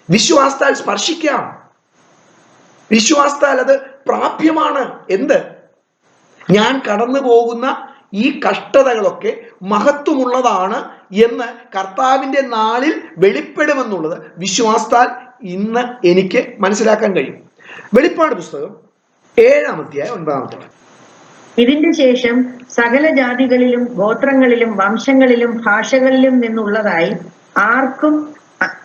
വിശ്വാസത്താൽ സ്പർശിക്കാം, വിശ്വാസത്താൽ അത് പ്രാപ്യമാണ്. എന്ത്? ഞാൻ കടന്നു പോകുന്ന ഈ കഷ്ടതകളൊക്കെ മഹത്വമുള്ളതാണ് എന്ന് കർത്താവിന്റെ നാളിൽ വെളിപ്പെടുമെന്നുള്ളത് വിശ്വാസത്താൽ ഇന്ന് എനിക്ക് മനസ്സിലാക്കാൻ കഴിയും. വെളിപ്പാട് പുസ്തകം 7-ാം അധ്യായം 9-ാമത്തെ വാക്യം. ഇതിന്റെ ശേഷം സകല ജാതികളിലും ഗോത്രങ്ങളിലും വംശങ്ങളിലും ഭാഷകളിലും നിന്നുള്ളതായി ആർക്കും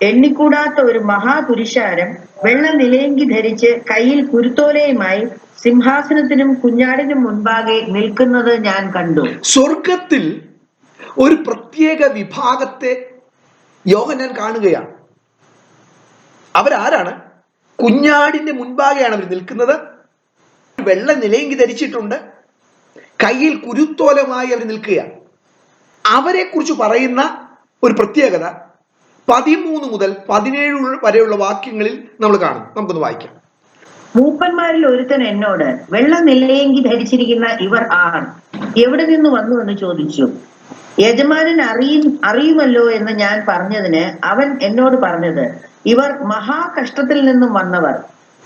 എണ്ണിക്കൂടാത്ത ഒരു മഹാപുരുഷാരം വെള്ള നിലയങ്കി ധരിച്ച് കയ്യിൽ കുരുത്തോലയുമായി സിംഹാസനത്തിനും കുഞ്ഞാടിനും മുൻപാകെ നിൽക്കുന്നത് ഞാൻ കണ്ടു. സ്വർഗത്തിൽ ഒരു പ്രത്യേക വിഭാഗത്തെ യോഹന്നാൻ കാണുകയാണ്. അവരാരാണ്? കുഞ്ഞാടിന്റെ മുൻപാകെയാണ് അവർ നിൽക്കുന്നത്. വെള്ള നിലയങ്കി ധരിച്ചിട്ടുണ്ട്, കയ്യിൽ കുരുത്തോലമായി അവർ നിൽക്കുകയാണ്. അവരെ കുറിച്ച് പറയുന്ന ഒരു പ്രത്യേകത 13 മുതൽ 17 വരെയുള്ള വാക്യങ്ങളിൽ നമ്മൾ കാണും. നമുക്കൊന്ന് വായിക്കാം. മൂപ്പന്മാരിൽ ഒരുത്തൻ എന്നോട്, വെള്ള നിലയങ്കി ധരിച്ചിരിക്കുന്ന ഇവർ ആർ? എവിടെ നിന്ന് വന്നു എന്ന് ചോദിച്ചു. യജമാനൻ അറിയുമല്ലോ എന്ന് ഞാൻ പറഞ്ഞതിന് അവൻ എന്നോട് പറഞ്ഞത്, ഇവർ മഹാകഷ്ടത്തിൽ നിന്നും വന്നവർ.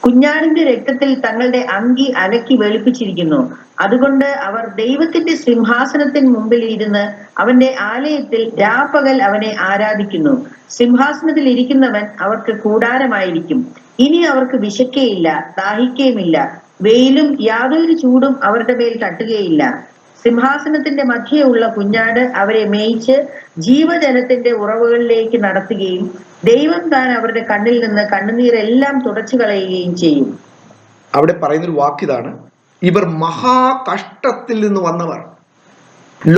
കുഞ്ഞാടിന്റെ രക്തത്തിൽ തങ്ങളുടെ അങ്കി അലക്കി വെളുപ്പിച്ചിരിക്കുന്നു. അതുകൊണ്ട് അവർ ദൈവത്തിന്റെ സിംഹാസനത്തിന് മുമ്പിൽ ഇരുന്ന് അവന്റെ ആലയത്തിൽ രാപ്പകൽ അവനെ ആരാധിക്കുന്നു. സിംഹാസനത്തിൽ ഇരിക്കുന്നവൻ അവർക്ക് കൂടാരമായിരിക്കും. ഇനി അവർക്ക് വിശക്കുകയില്ല, ദാഹിക്കുകയുമില്ല. വെയിലും യാതൊരു ചൂടും അവരുടെ മേൽ തട്ടുകയില്ല. സിംഹാസനത്തിന്റെ മധ്യേ ഉള്ള കുഞ്ഞാട് അവരെ മേയിച്ച് ജീവജലത്തിന്റെ ഉറവുകളിലേക്ക് നടത്തുകയും ദൈവം താൻ അവരുടെ കണ്ണിൽ നിന്ന് കണ്ണുനീരെല്ലാം തുടച്ചു കളയുകയും ചെയ്യും. അവിടെ പറയുന്നൊരു വാക്കിതാണ്, ഇവർ മഹാകഷ്ടത്തിൽ നിന്ന് വന്നവർ.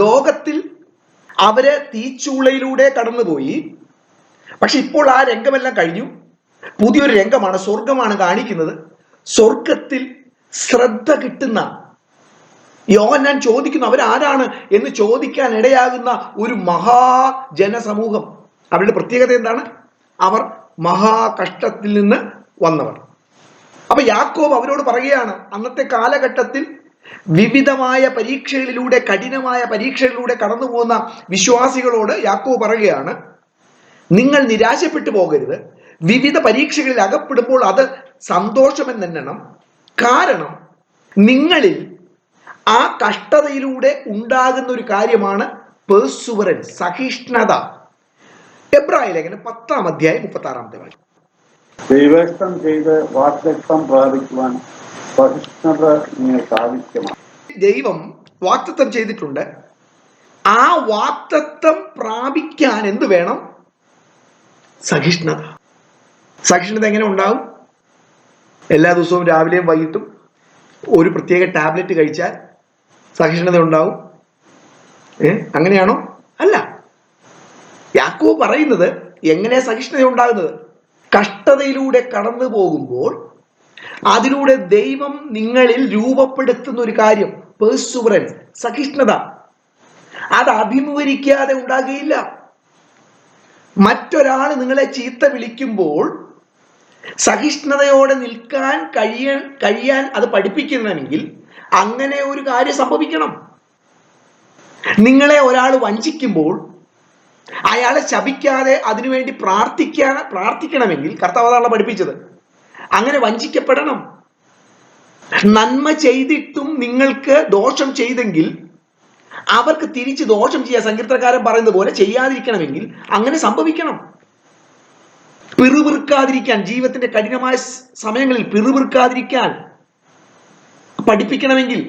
ലോകത്തിൽ അവര് തീച്ചൂളയിലൂടെ കടന്നുപോയി. പക്ഷെ ഇപ്പോൾ ആ രംഗമെല്ലാം കഴിഞ്ഞു. പുതിയൊരു രംഗമാണ്, സ്വർഗമാണ് കാണിക്കുന്നത്. സ്വർഗത്തിൽ ശ്രദ്ധ കിട്ടുന്ന യോഹന്നാൻ ചോദിക്കുന്നു, അവരാരാണ് എന്ന് ചോദിക്കാൻ ഇടയാകുന്ന ഒരു മഹാജനസമൂഹം. അവരുടെ പ്രത്യേകത എന്താണ്? അവർ മഹാകഷ്ടത്തിൽ നിന്ന് വന്നവർ. അപ്പൊ യാക്കോബ് അവരോട് പറയുകയാണ്, അന്നത്തെ കാലഘട്ടത്തിൽ വിവിധമായ പരീക്ഷകളിലൂടെ, കഠിനമായ പരീക്ഷകളിലൂടെ കടന്നു പോകുന്ന വിശ്വാസികളോട് യാക്കോബ് പറയുകയാണ്, നിങ്ങൾ നിരാശപ്പെട്ടു പോകരുത്. വിവിധ പരീക്ഷകളിൽ അകപ്പെടുമ്പോൾ അത് സന്തോഷമെന്നെണ്ണണം. കാരണം നിങ്ങളിൽ ആ കഷ്ടതയിലൂടെ ഉണ്ടാകുന്ന ഒരു കാര്യമാണ് പെർസുവറൻസ്, സഹിഷ്ണുത. എബ്രായ ലേഖനം 10-ാം അധ്യായം 36-ാമത്തെ വാക്യം. ദൈവേഷ്ടം ചെയ്ത് വാഗ്ദത്തം പ്രാപിക്കുവാൻ സഹിഷ്ണുത നിങ്ങൾക്ക് ആവശ്യമാണ്. ദൈവം വാഗ്ദത്തം ചെയ്തിട്ടുണ്ട്. ആ വാഗ്ദത്തം പ്രാപിക്കാൻ എന്ത് വേണം? സഹിഷ്ണുത. സഹിഷ്ണുത എങ്ങനെ ഉണ്ടാവും? എല്ലാ ദിവസവും രാവിലെയും വൈകിട്ടും ഒരു പ്രത്യേക ടാബ്ലറ്റ് കഴിച്ചാൽ സഹിഷ്ണുത ഉണ്ടാവും? അങ്ങനെയാണോ? അല്ല. യാക്കോബ് പറയുന്നത് എങ്ങനെ സഹിഷ്ണുത ഉണ്ടാകുന്നത്? കഷ്ടതയിലൂടെ കടന്നു പോകുമ്പോൾ അതിലൂടെ ദൈവം നിങ്ങളിൽ രൂപപ്പെടുത്തുന്ന ഒരു കാര്യം, പെർസുവറൻസ്, സഹിഷ്ണുത. അത് അഭിമുഖീകരിക്കാതെ ഉണ്ടാകുകയില്ല. മറ്റൊരാൾ നിങ്ങളെ ചീത്ത വിളിക്കുമ്പോൾ സഹിഷ്ണുതയോടെ നിൽക്കാൻ കഴിയാൻ അത് പഠിപ്പിക്കണമെങ്കിൽ അങ്ങനെ ഒരു കാര്യം സംഭവിക്കണം. നിങ്ങളെ ഒരാൾ വഞ്ചിക്കുമ്പോൾ അയാളെ ശപിക്കാതെ അതിനുവേണ്ടി പ്രാർത്ഥിക്കണമെങ്കിൽ കർത്താവ് അതാണ് പഠിപ്പിച്ചത്. അങ്ങനെ വഞ്ചിക്കപ്പെടണം. നന്മ ചെയ്തിട്ടും നിങ്ങൾക്ക് ദോഷം ചെയ്തെങ്കിൽ അവർക്ക് തിരിച്ച് ദോഷം ചെയ്യാൻ സങ്കീർത്തനക്കാരൻ പറയുന്നത് പോലെ ചെയ്യാതിരിക്കണമെങ്കിൽ അങ്ങനെ സംഭവിക്കണം. പിറുപിറുക്കാതിരിക്കാൻ, ജീവിതത്തിന്റെ കഠിനമായ സമയങ്ങളിൽ പിറുപിറുക്കാതിരിക്കാൻ പഠിപ്പിക്കണമെങ്കിൽ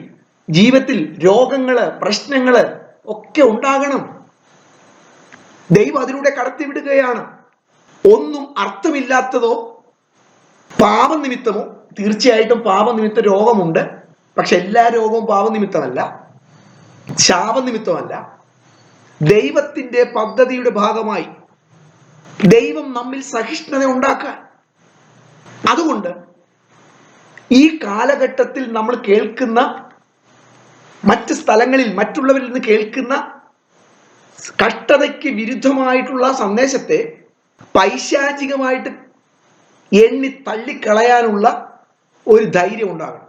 ജീവിതത്തിൽ രോഗങ്ങള്, പ്രശ്നങ്ങള് ഒക്കെ ഉണ്ടാകണം. ദൈവം അതിലൂടെ കടത്തിവിടുകയാണ്. ഒന്നും അർത്ഥമില്ലാത്തതോ പാപനിമിത്തമോ, തീർച്ചയായിട്ടും പാപനിമിത്ത രോഗമുണ്ട്. പക്ഷെ എല്ലാ രോഗവും പാപനിമിത്തമല്ല, ശാപനിമിത്തമല്ല. ദൈവത്തിന്റെ പദ്ധതിയുടെ ഭാഗമായി ദൈവം നമ്മിൽ സഹിഷ്ണുത ഉണ്ടാക്കാൻ. അതുകൊണ്ട് ഈ കാലഘട്ടത്തിൽ നമ്മൾ കേൾക്കുന്ന, മറ്റ് സ്ഥലങ്ങളിൽ മറ്റുള്ളവരിൽ നിന്ന് കേൾക്കുന്ന കഷ്ടതയ്ക്ക് വിരുദ്ധമായിട്ടുള്ള സന്ദേശത്തെ പൈശാചികമായിട്ട് എണ്ണി തള്ളിക്കളയാനുള്ള ഒരു ധൈര്യം ഉണ്ടാകണം.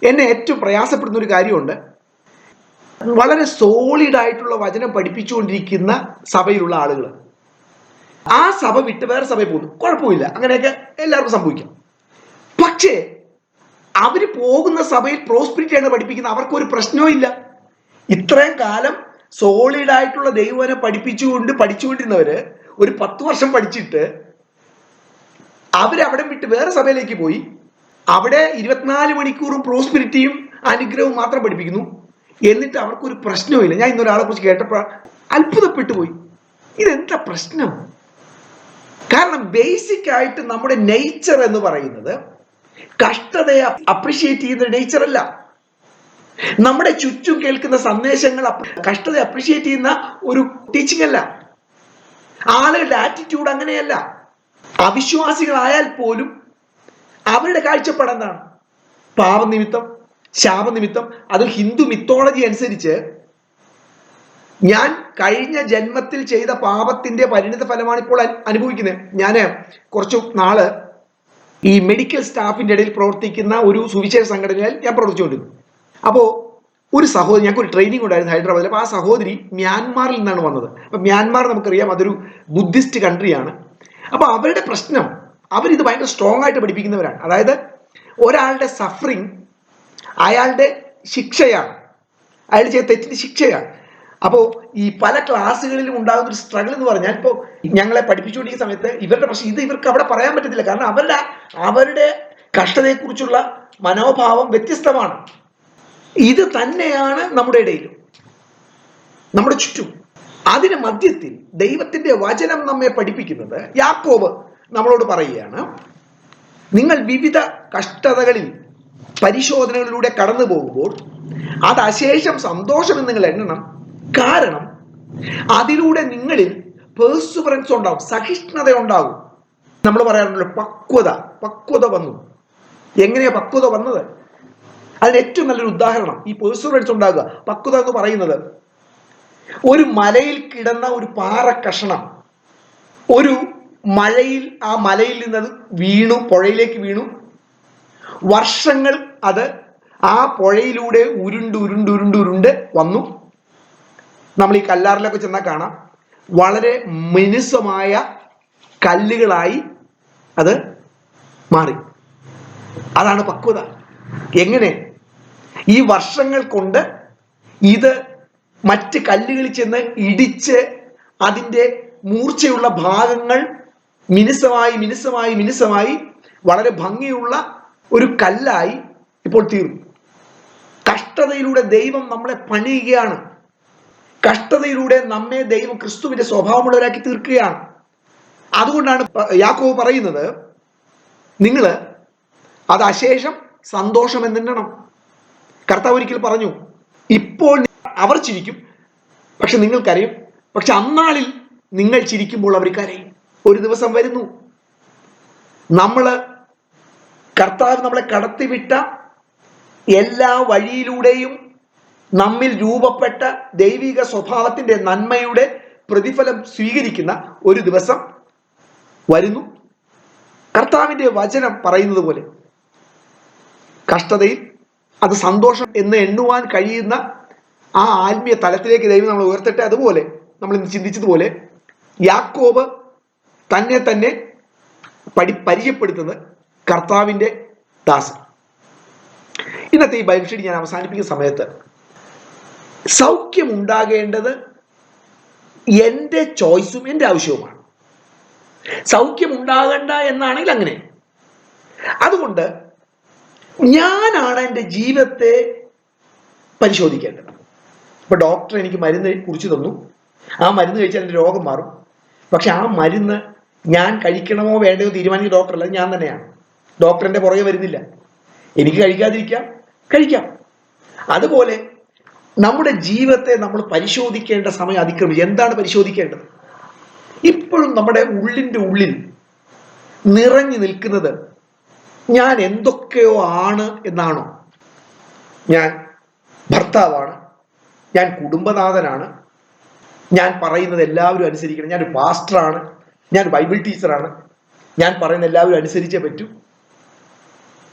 എന്നെ ഏറ്റവും പ്രയാസപ്പെടുന്ന ഒരു കാര്യമുണ്ട്. വളരെ സോളിഡായിട്ടുള്ള വചനം പഠിപ്പിച്ചുകൊണ്ടിരിക്കുന്ന സഭയിലുള്ള ആളുകൾ ആ സഭ വിട്ട് വേറെ സഭയിൽ പോകുന്നു. കുഴപ്പമില്ല, അങ്ങനെയൊക്കെ എല്ലാവർക്കും സംഭവിക്കാം. പക്ഷേ അവര് പോകുന്ന സഭയിൽ പ്രോസ്പിരിറ്റിയാണ് പഠിപ്പിക്കുന്നത്, അവർക്കൊരു പ്രശ്നവും ഇല്ല. ഇത്രയും കാലം സോളിഡായിട്ടുള്ള ദൈവവചനം പഠിച്ചുകൊണ്ടിരുന്നവര് ഒരു 10 വർഷം പഠിച്ചിട്ട് അവരവിടെ വിട്ട് വേറെ സഭയിലേക്ക് പോയി. അവിടെ 24 മണിക്കൂറും പ്രോസ്പിരിറ്റിയും അനുഗ്രഹവും മാത്രം പഠിപ്പിക്കുന്നു. എന്നിട്ട് അവർക്കൊരു പ്രശ്നവുമില്ല. ഞാൻ ഇന്നൊരാളെ കുറിച്ച് കേട്ടപ്പോൾ അത്ഭുതപ്പെട്ടു പോയി. ഇതെന്താ പ്രശ്നം? കാരണം ബേസിക് ആയിട്ട് നമ്മുടെ നേച്ചർ എന്ന് പറയുന്നത് കഷ്ടതയെ അപ്രിഷിയേറ്റ് ചെയ്യുന്ന നേച്ചർ അല്ല. നമ്മുടെ ചുറ്റും കേൾക്കുന്ന സന്ദേശങ്ങൾ കഷ്ടതയെ അപ്രിഷിയേറ്റ് ചെയ്യുന്ന ഒരു ടീച്ചിങ് അല്ല. ആളുകളുടെ ആറ്റിറ്റ്യൂഡ് അങ്ങനെയല്ല. അവിശ്വാസികളായാൽ പോലും അവരുടെ കാഴ്ചപ്പാട് എന്താണ്? പാപനിമിത്തം, ശാപനിമിത്തം. അത് ഹിന്ദു മിത്തോളജി അനുസരിച്ച് ഞാൻ കഴിഞ്ഞ ജന്മത്തിൽ ചെയ്ത പാപത്തിന്റെ പരിണിത ഫലമാണ് ഇപ്പോൾ അനുഭവിക്കുന്നത്. ഞാൻ കുറച്ചു നാള് ഈ മെഡിക്കൽ സ്റ്റാഫിന്റെ ഇടയിൽ പ്രവർത്തിക്കുന്ന ഒരു സുവിശേഷ സംഘടനയിൽ ഞാൻ പ്രവർത്തിച്ചുകൊണ്ടിരുന്നു. അപ്പോൾ ഒരു സഹോദരി, ഞങ്ങൾക്ക് ഒരു ട്രെയിനിങ് ഉണ്ടായിരുന്നു ഹൈദരാബാദിൽ. അപ്പോൾ ആ സഹോദരി മ്യാൻമാറിൽ നിന്നാണ് വന്നത്. അപ്പം മ്യാൻമാർ നമുക്കറിയാം, അതൊരു ബുദ്ധിസ്റ്റ് കൺട്രിയാണ്. അപ്പോൾ അവരുടെ പ്രശ്നം, അവരിത് ഭയങ്കര സ്ട്രോങ് ആയിട്ട് പഠിപ്പിക്കുന്നവരാണ്. അതായത് ഒരാളുടെ സഫറിങ് അയാളുടെ ശിക്ഷയാണ്, അയാൾ ചെയ്ത തെറ്റിന് ശിക്ഷയാണ്. അപ്പോൾ ഈ പല ക്ലാസ്സുകളിലും ഉണ്ടാകുന്ന ഒരു സ്ട്രഗിൾ എന്ന് പറഞ്ഞാൽ, ഇപ്പോൾ ഞങ്ങളെ പഠിപ്പിച്ചുകൊണ്ടിരിക്കുന്ന സമയത്ത് ഇവരുടെ പ്രശ്നം ഇത് ഇവർക്ക് അവിടെ പറയാൻ പറ്റത്തില്ല. കാരണം അവരുടെ കഷ്ടതയെക്കുറിച്ചുള്ള മനോഭാവം വ്യത്യസ്തമാണ്. ഇത് തന്നെയാണ് നമ്മുടെ ഇടയിലും, നമ്മുടെ ചുറ്റും. അതിന് മധ്യത്തിൽ ദൈവത്തിന്റെ വചനം നമ്മെ പഠിപ്പിക്കുന്നത്, യാക്കോബ് നമ്മളോട് പറയുകയാണ്, നിങ്ങൾ വിവിധ കഷ്ടതകളിൽ, പരിശോധനകളിലൂടെ കടന്നു പോകുമ്പോൾ അത് അശേഷം സന്തോഷമെന്ന് നിങ്ങൾ എണ്ണണം. കാരണം അതിലൂടെ നിങ്ങളിൽ പേഴ്സുവറൻസ് ഉണ്ടാവും, സഹിഷ്ണുത ഉണ്ടാകും. നമ്മൾ പറയാറുണ്ടല്ലോ, പക്വത വന്നു. എങ്ങനെയാ പക്വത വന്നത്? അതിന് ഏറ്റവും നല്ലൊരു ഉദാഹരണം ഈ പേഴ്സുവറൻസ് ഉണ്ടാകുക. പക്വത എന്ന് പറയുന്നത്, ഒരു മലയിൽ കിടന്ന ഒരു പാറ കഷണം ഒരു മഴയിൽ, ആ മലയിൽ നിന്നത് വീണു, പുഴയിലേക്ക് വീണു. വർഷങ്ങൾ അത് ആ പുഴയിലൂടെ ഉരുണ്ട് വന്നു. നമ്മൾ ഈ കല്ലാറിലൊക്കെ ചെന്നാൽ കാണാം, വളരെ മിനുസമായ കല്ലുകളായി അത് മാറി. അതാണ് പക്വത. എങ്ങനെ? ഈ വർഷങ്ങൾ കൊണ്ട് ഇത് മറ്റ് കല്ലുകളിൽ ചെന്ന് ഇടിച്ച് അതിൻ്റെ മൂർച്ചയുള്ള ഭാഗങ്ങൾ മിനുസമായി വളരെ ഭംഗിയുള്ള ഒരു കല്ലായി ഇപ്പോൾ തീർന്നു. കഷ്ടതയിലൂടെ ദൈവം നമ്മളെ പണിയുകയാണ്. കഷ്ടതയിലൂടെ നമ്മെ ദൈവം ക്രിസ്തുവിന്റെ സ്വഭാവമുള്ളവരാക്കി തീർക്കുകയാണ്. അതുകൊണ്ടാണ് യാക്കോബ് പറയുന്നത്, നിങ്ങൾ അത് അശേഷം സന്തോഷം എന്നെണ്ണണം. കർത്താവ് ഒരിക്കൽ പറഞ്ഞു, ഇപ്പോൾ അവർ ചിരിക്കും, പക്ഷെ നിങ്ങൾക്കറിയും. പക്ഷെ അന്നാളിൽ നിങ്ങൾ ചിരിക്കുമ്പോൾ അവർ കരയും. ഒരു ദിവസം വരുന്നു, കർത്താവ് നമ്മളെ കടത്തിവിട്ട എല്ലാ വഴിയിലൂടെയും നമ്മിൽ രൂപപ്പെട്ട ദൈവിക സ്വഭാവത്തിന്റെ നന്മയുടെ പ്രതിഫലം സ്വീകരിക്കുന്ന ഒരു ദിവസം വരുന്നു. കർത്താവിന്റെ വചനം പറയുന്നത് പോലെ കഷ്ടതയിൽ അത് സന്തോഷം എന്ന് എണ്ണുവാൻ കഴിയുന്ന ആ ആത്മീയ തലത്തിലേക്ക് ദൈവം നമ്മൾ ഉയർത്തട്ടെ. അതുപോലെ നമ്മൾ ഇന്ന് ചിന്തിച്ചതുപോലെ യാക്കോബ് തന്നെ പരിചയപ്പെടുത്തുന്നത് കർത്താവിന്റെ ദാസൻ. ഇന്നത്തെ ഈ ബൈബിൾ സ്റ്റഡി ഞാൻ അവസാനിപ്പിക്കുന്ന സമയത്ത് സൗഖ്യം ഉണ്ടാകേണ്ടത് എൻ്റെ ചോയ്സും എൻ്റെ ആവശ്യവുമാണ്. സൗഖ്യം ഉണ്ടാകണ്ട എന്നാണെങ്കിൽ അങ്ങനെ. അതുകൊണ്ട് ഞാനാണ് എൻ്റെ ജീവിതത്തെ പരിശോധിക്കേണ്ടത്. ഇപ്പൊ ഡോക്ടർ എനിക്ക് മരുന്ന് കുറിച്ച് തന്നു, ആ മരുന്ന് കഴിച്ചാൽ എൻ്റെ രോഗം മാറും. പക്ഷെ ആ മരുന്ന് ഞാൻ കഴിക്കണമോ വേണ്ടയോ തീരുമാനിക്കുന്ന ഡോക്ടറല്ല, ഞാൻ തന്നെയാണ്. ഡോക്ടറിന്റെ പുറകെ വരുന്നില്ല. എനിക്ക് കഴിക്കാതിരിക്കാം, കഴിക്കാം. അതുപോലെ നമ്മുടെ ജീവിതത്തെ നമ്മൾ പരിശോധിക്കേണ്ട സമയം അതിക്രമിച്ചു. എന്താണ് പരിശോധിക്കേണ്ടത്? ഇപ്പോഴും നമ്മുടെ ഉള്ളിൻ്റെ ഉള്ളിൽ നിറഞ്ഞു നിൽക്കുന്നത് ഞാൻ എന്തൊക്കെയോ ആണ് എന്നാണോ? ഞാൻ ഭർത്താവാണ്, ഞാൻ കുടുംബനാഥനാണ്, ഞാൻ പറയുന്നത് എല്ലാവരും അനുസരിക്കണം, ഞാനൊരു പാസ്റ്ററാണ്, ഞാൻ ബൈബിൾ ടീച്ചറാണ്, ഞാൻ പറയുന്ന എല്ലാവരും അനുസരിച്ചേ പറ്റൂ,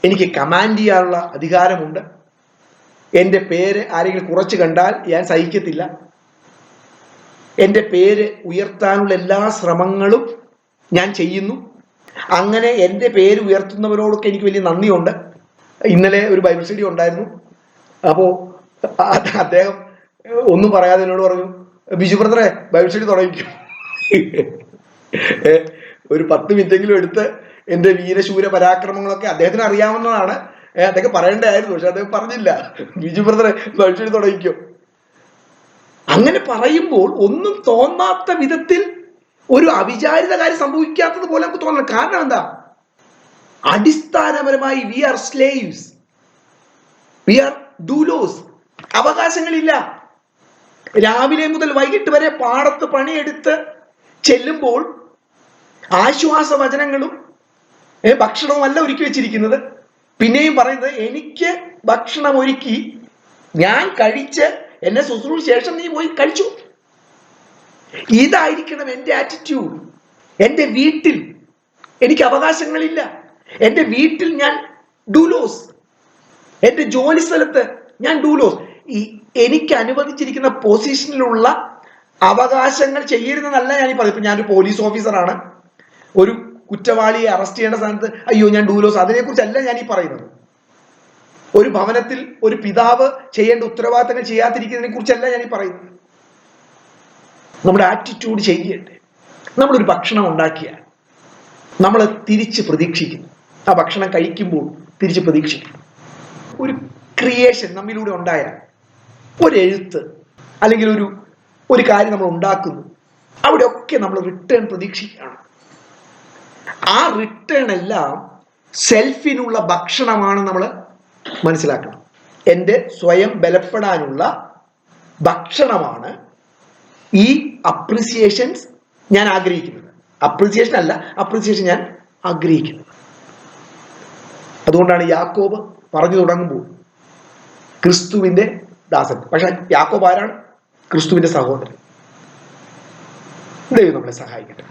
എനിക്ക് കമാൻഡ് ചെയ്യാനുള്ള അധികാരമുണ്ട്, എൻ്റെ പേര് ആരെങ്കിലും കുറച്ച് കണ്ടാൽ ഞാൻ സഹിക്കത്തില്ല, എൻ്റെ പേര് ഉയർത്താനുള്ള എല്ലാ ശ്രമങ്ങളും ഞാൻ ചെയ്യുന്നു, അങ്ങനെ എൻ്റെ പേര് ഉയർത്തുന്നവരോടൊക്കെ എനിക്ക് വലിയ നന്ദിയുണ്ട്. ഇന്നലെ ഒരു ബൈബിൾ സ്റ്റഡി ഉണ്ടായിരുന്നു. അപ്പോൾ അദ്ദേഹം ഒന്നും പറയാതെ എന്നോട് പറഞ്ഞു, ബിജു ബ്രദറെ ബൈബിൾ സ്റ്റഡി തുടങ്ങിക്കും, ഒരു 10 മിനിറ്റെങ്കിലും എടുത്ത് എൻ്റെ വീരശൂര പരാക്രമങ്ങളൊക്കെ അദ്ദേഹത്തിന് അറിയാവുന്നതാണ്, അദ്ദേഹം പറയേണ്ടതായിരുന്നു. പക്ഷെ അദ്ദേഹം പറഞ്ഞില്ല, ബിജു ബ്രദറെ ബൈബിൾ സ്റ്റഡി തുടങ്ങിക്കും. അങ്ങനെ പറയുമ്പോൾ ഒന്നും തോന്നാത്ത വിധത്തിൽ ഒരു അവിചാരിത കാര്യം സംഭവിക്കാത്തത് പോലെ നമുക്ക് തോന്നണം. കാരണം എന്താ? അടിസ്ഥാനപരമായി we are slaves, we are ഡൂലോസ്. അവകാശങ്ങളില്ല. രാവിലെ മുതൽ വൈകിട്ട് വരെ പാടത്ത് പണിയെടുത്ത് ചെല്ലുമ്പോൾ ആശ്വാസ വചനങ്ങളും ഭക്ഷണവും അല്ല ഒരുക്കി വെച്ചിരിക്കുന്നത്. പിന്നെയും പറയുന്നത് എനിക്ക് ഭക്ഷണം ഒരുക്കി ഞാൻ കഴിച്ച് എന്നെ ശുശ്രൂഷ ശേഷം നീ പോയി കഴിച്ചു. ഇതായിരിക്കണം എൻ്റെ ആറ്റിറ്റ്യൂഡ്. എൻ്റെ വീട്ടിൽ എനിക്ക് അവകാശങ്ങളില്ല. എൻ്റെ വീട്ടിൽ ഞാൻ ഡൂലോസ്. എൻ്റെ ജോലി സ്ഥലത്ത് ഞാൻ ഡൂലോസ്. എനിക്ക് അനുവദിച്ചിരിക്കുന്ന പൊസിഷനിലുള്ള അവകാശങ്ങൾ ചെയ്യരുതെന്നല്ല ഞാൻ പറയുന്നത്. ഇപ്പൊ ഞാനൊരു പോലീസ് ഓഫീസറാണ്, ഒരു കുറ്റവാളിയെ അറസ്റ്റ് ചെയ്യേണ്ട സ്ഥാനത്ത് അയ്യോ ഞാൻ ഡൂലോസ്, അതിനെക്കുറിച്ചല്ല ഞാൻ പറയുന്നത്. ഒരു ഭവനത്തിൽ ഒരു പിതാവ് ചെയ്യേണ്ട ഉത്തരവാദിത്തങ്ങൾ ചെയ്യാതിരിക്കുന്നതിനെ കുറിച്ചല്ല ഞാൻ പറയുന്നത്. നമ്മുടെ ആറ്റിറ്റ്യൂഡ് ചെയ്യട്ടെ. നമ്മളൊരു ഭക്ഷണം ഉണ്ടാക്കിയാൽ നമ്മൾ തിരിച്ച് പ്രതീക്ഷിക്കുന്നു. ആ ഭക്ഷണം കഴിക്കുമ്പോൾ തിരിച്ച് പ്രതീക്ഷിക്കുന്നു. ഒരു ക്രിയേഷൻ നമ്മിലൂടെ ഉണ്ടായാൽ, ഒരു എഴുത്ത് അല്ലെങ്കിൽ ഒരു കാര്യം നമ്മൾ ഉണ്ടാക്കുന്നു, അവിടെയൊക്കെ നമ്മൾ റിട്ടേൺ പ്രതീക്ഷിക്കുകയാണ്. ആ റിട്ടേൺ എല്ലാം സെൽഫിനുള്ള ഭക്ഷണമാണ് നമ്മൾ മനസ്സിലാക്കണം. എൻ്റെ സ്വയം ബലപ്പെടാനുള്ള ഭക്ഷണമാണ് ഈ അപ്രിസിയേഷൻസ് ഞാൻ ആഗ്രഹിക്കുന്നത്. അപ്രിസിയേഷൻ അല്ല, അപ്രിസിയേഷൻ ഞാൻ ആഗ്രഹിക്കുന്നത്. അതുകൊണ്ടാണ് യാക്കോബ് പറഞ്ഞു തുടങ്ങുമ്പോൾ ക്രിസ്തുവിൻ്റെ ദാസൻ. പക്ഷെ യാക്കോബ് ആരാണ്? ക്രിസ്തുവിൻ്റെ സഹോദരൻ. ദൈവം നമ്മളെ സഹായിക്കട്ടെ.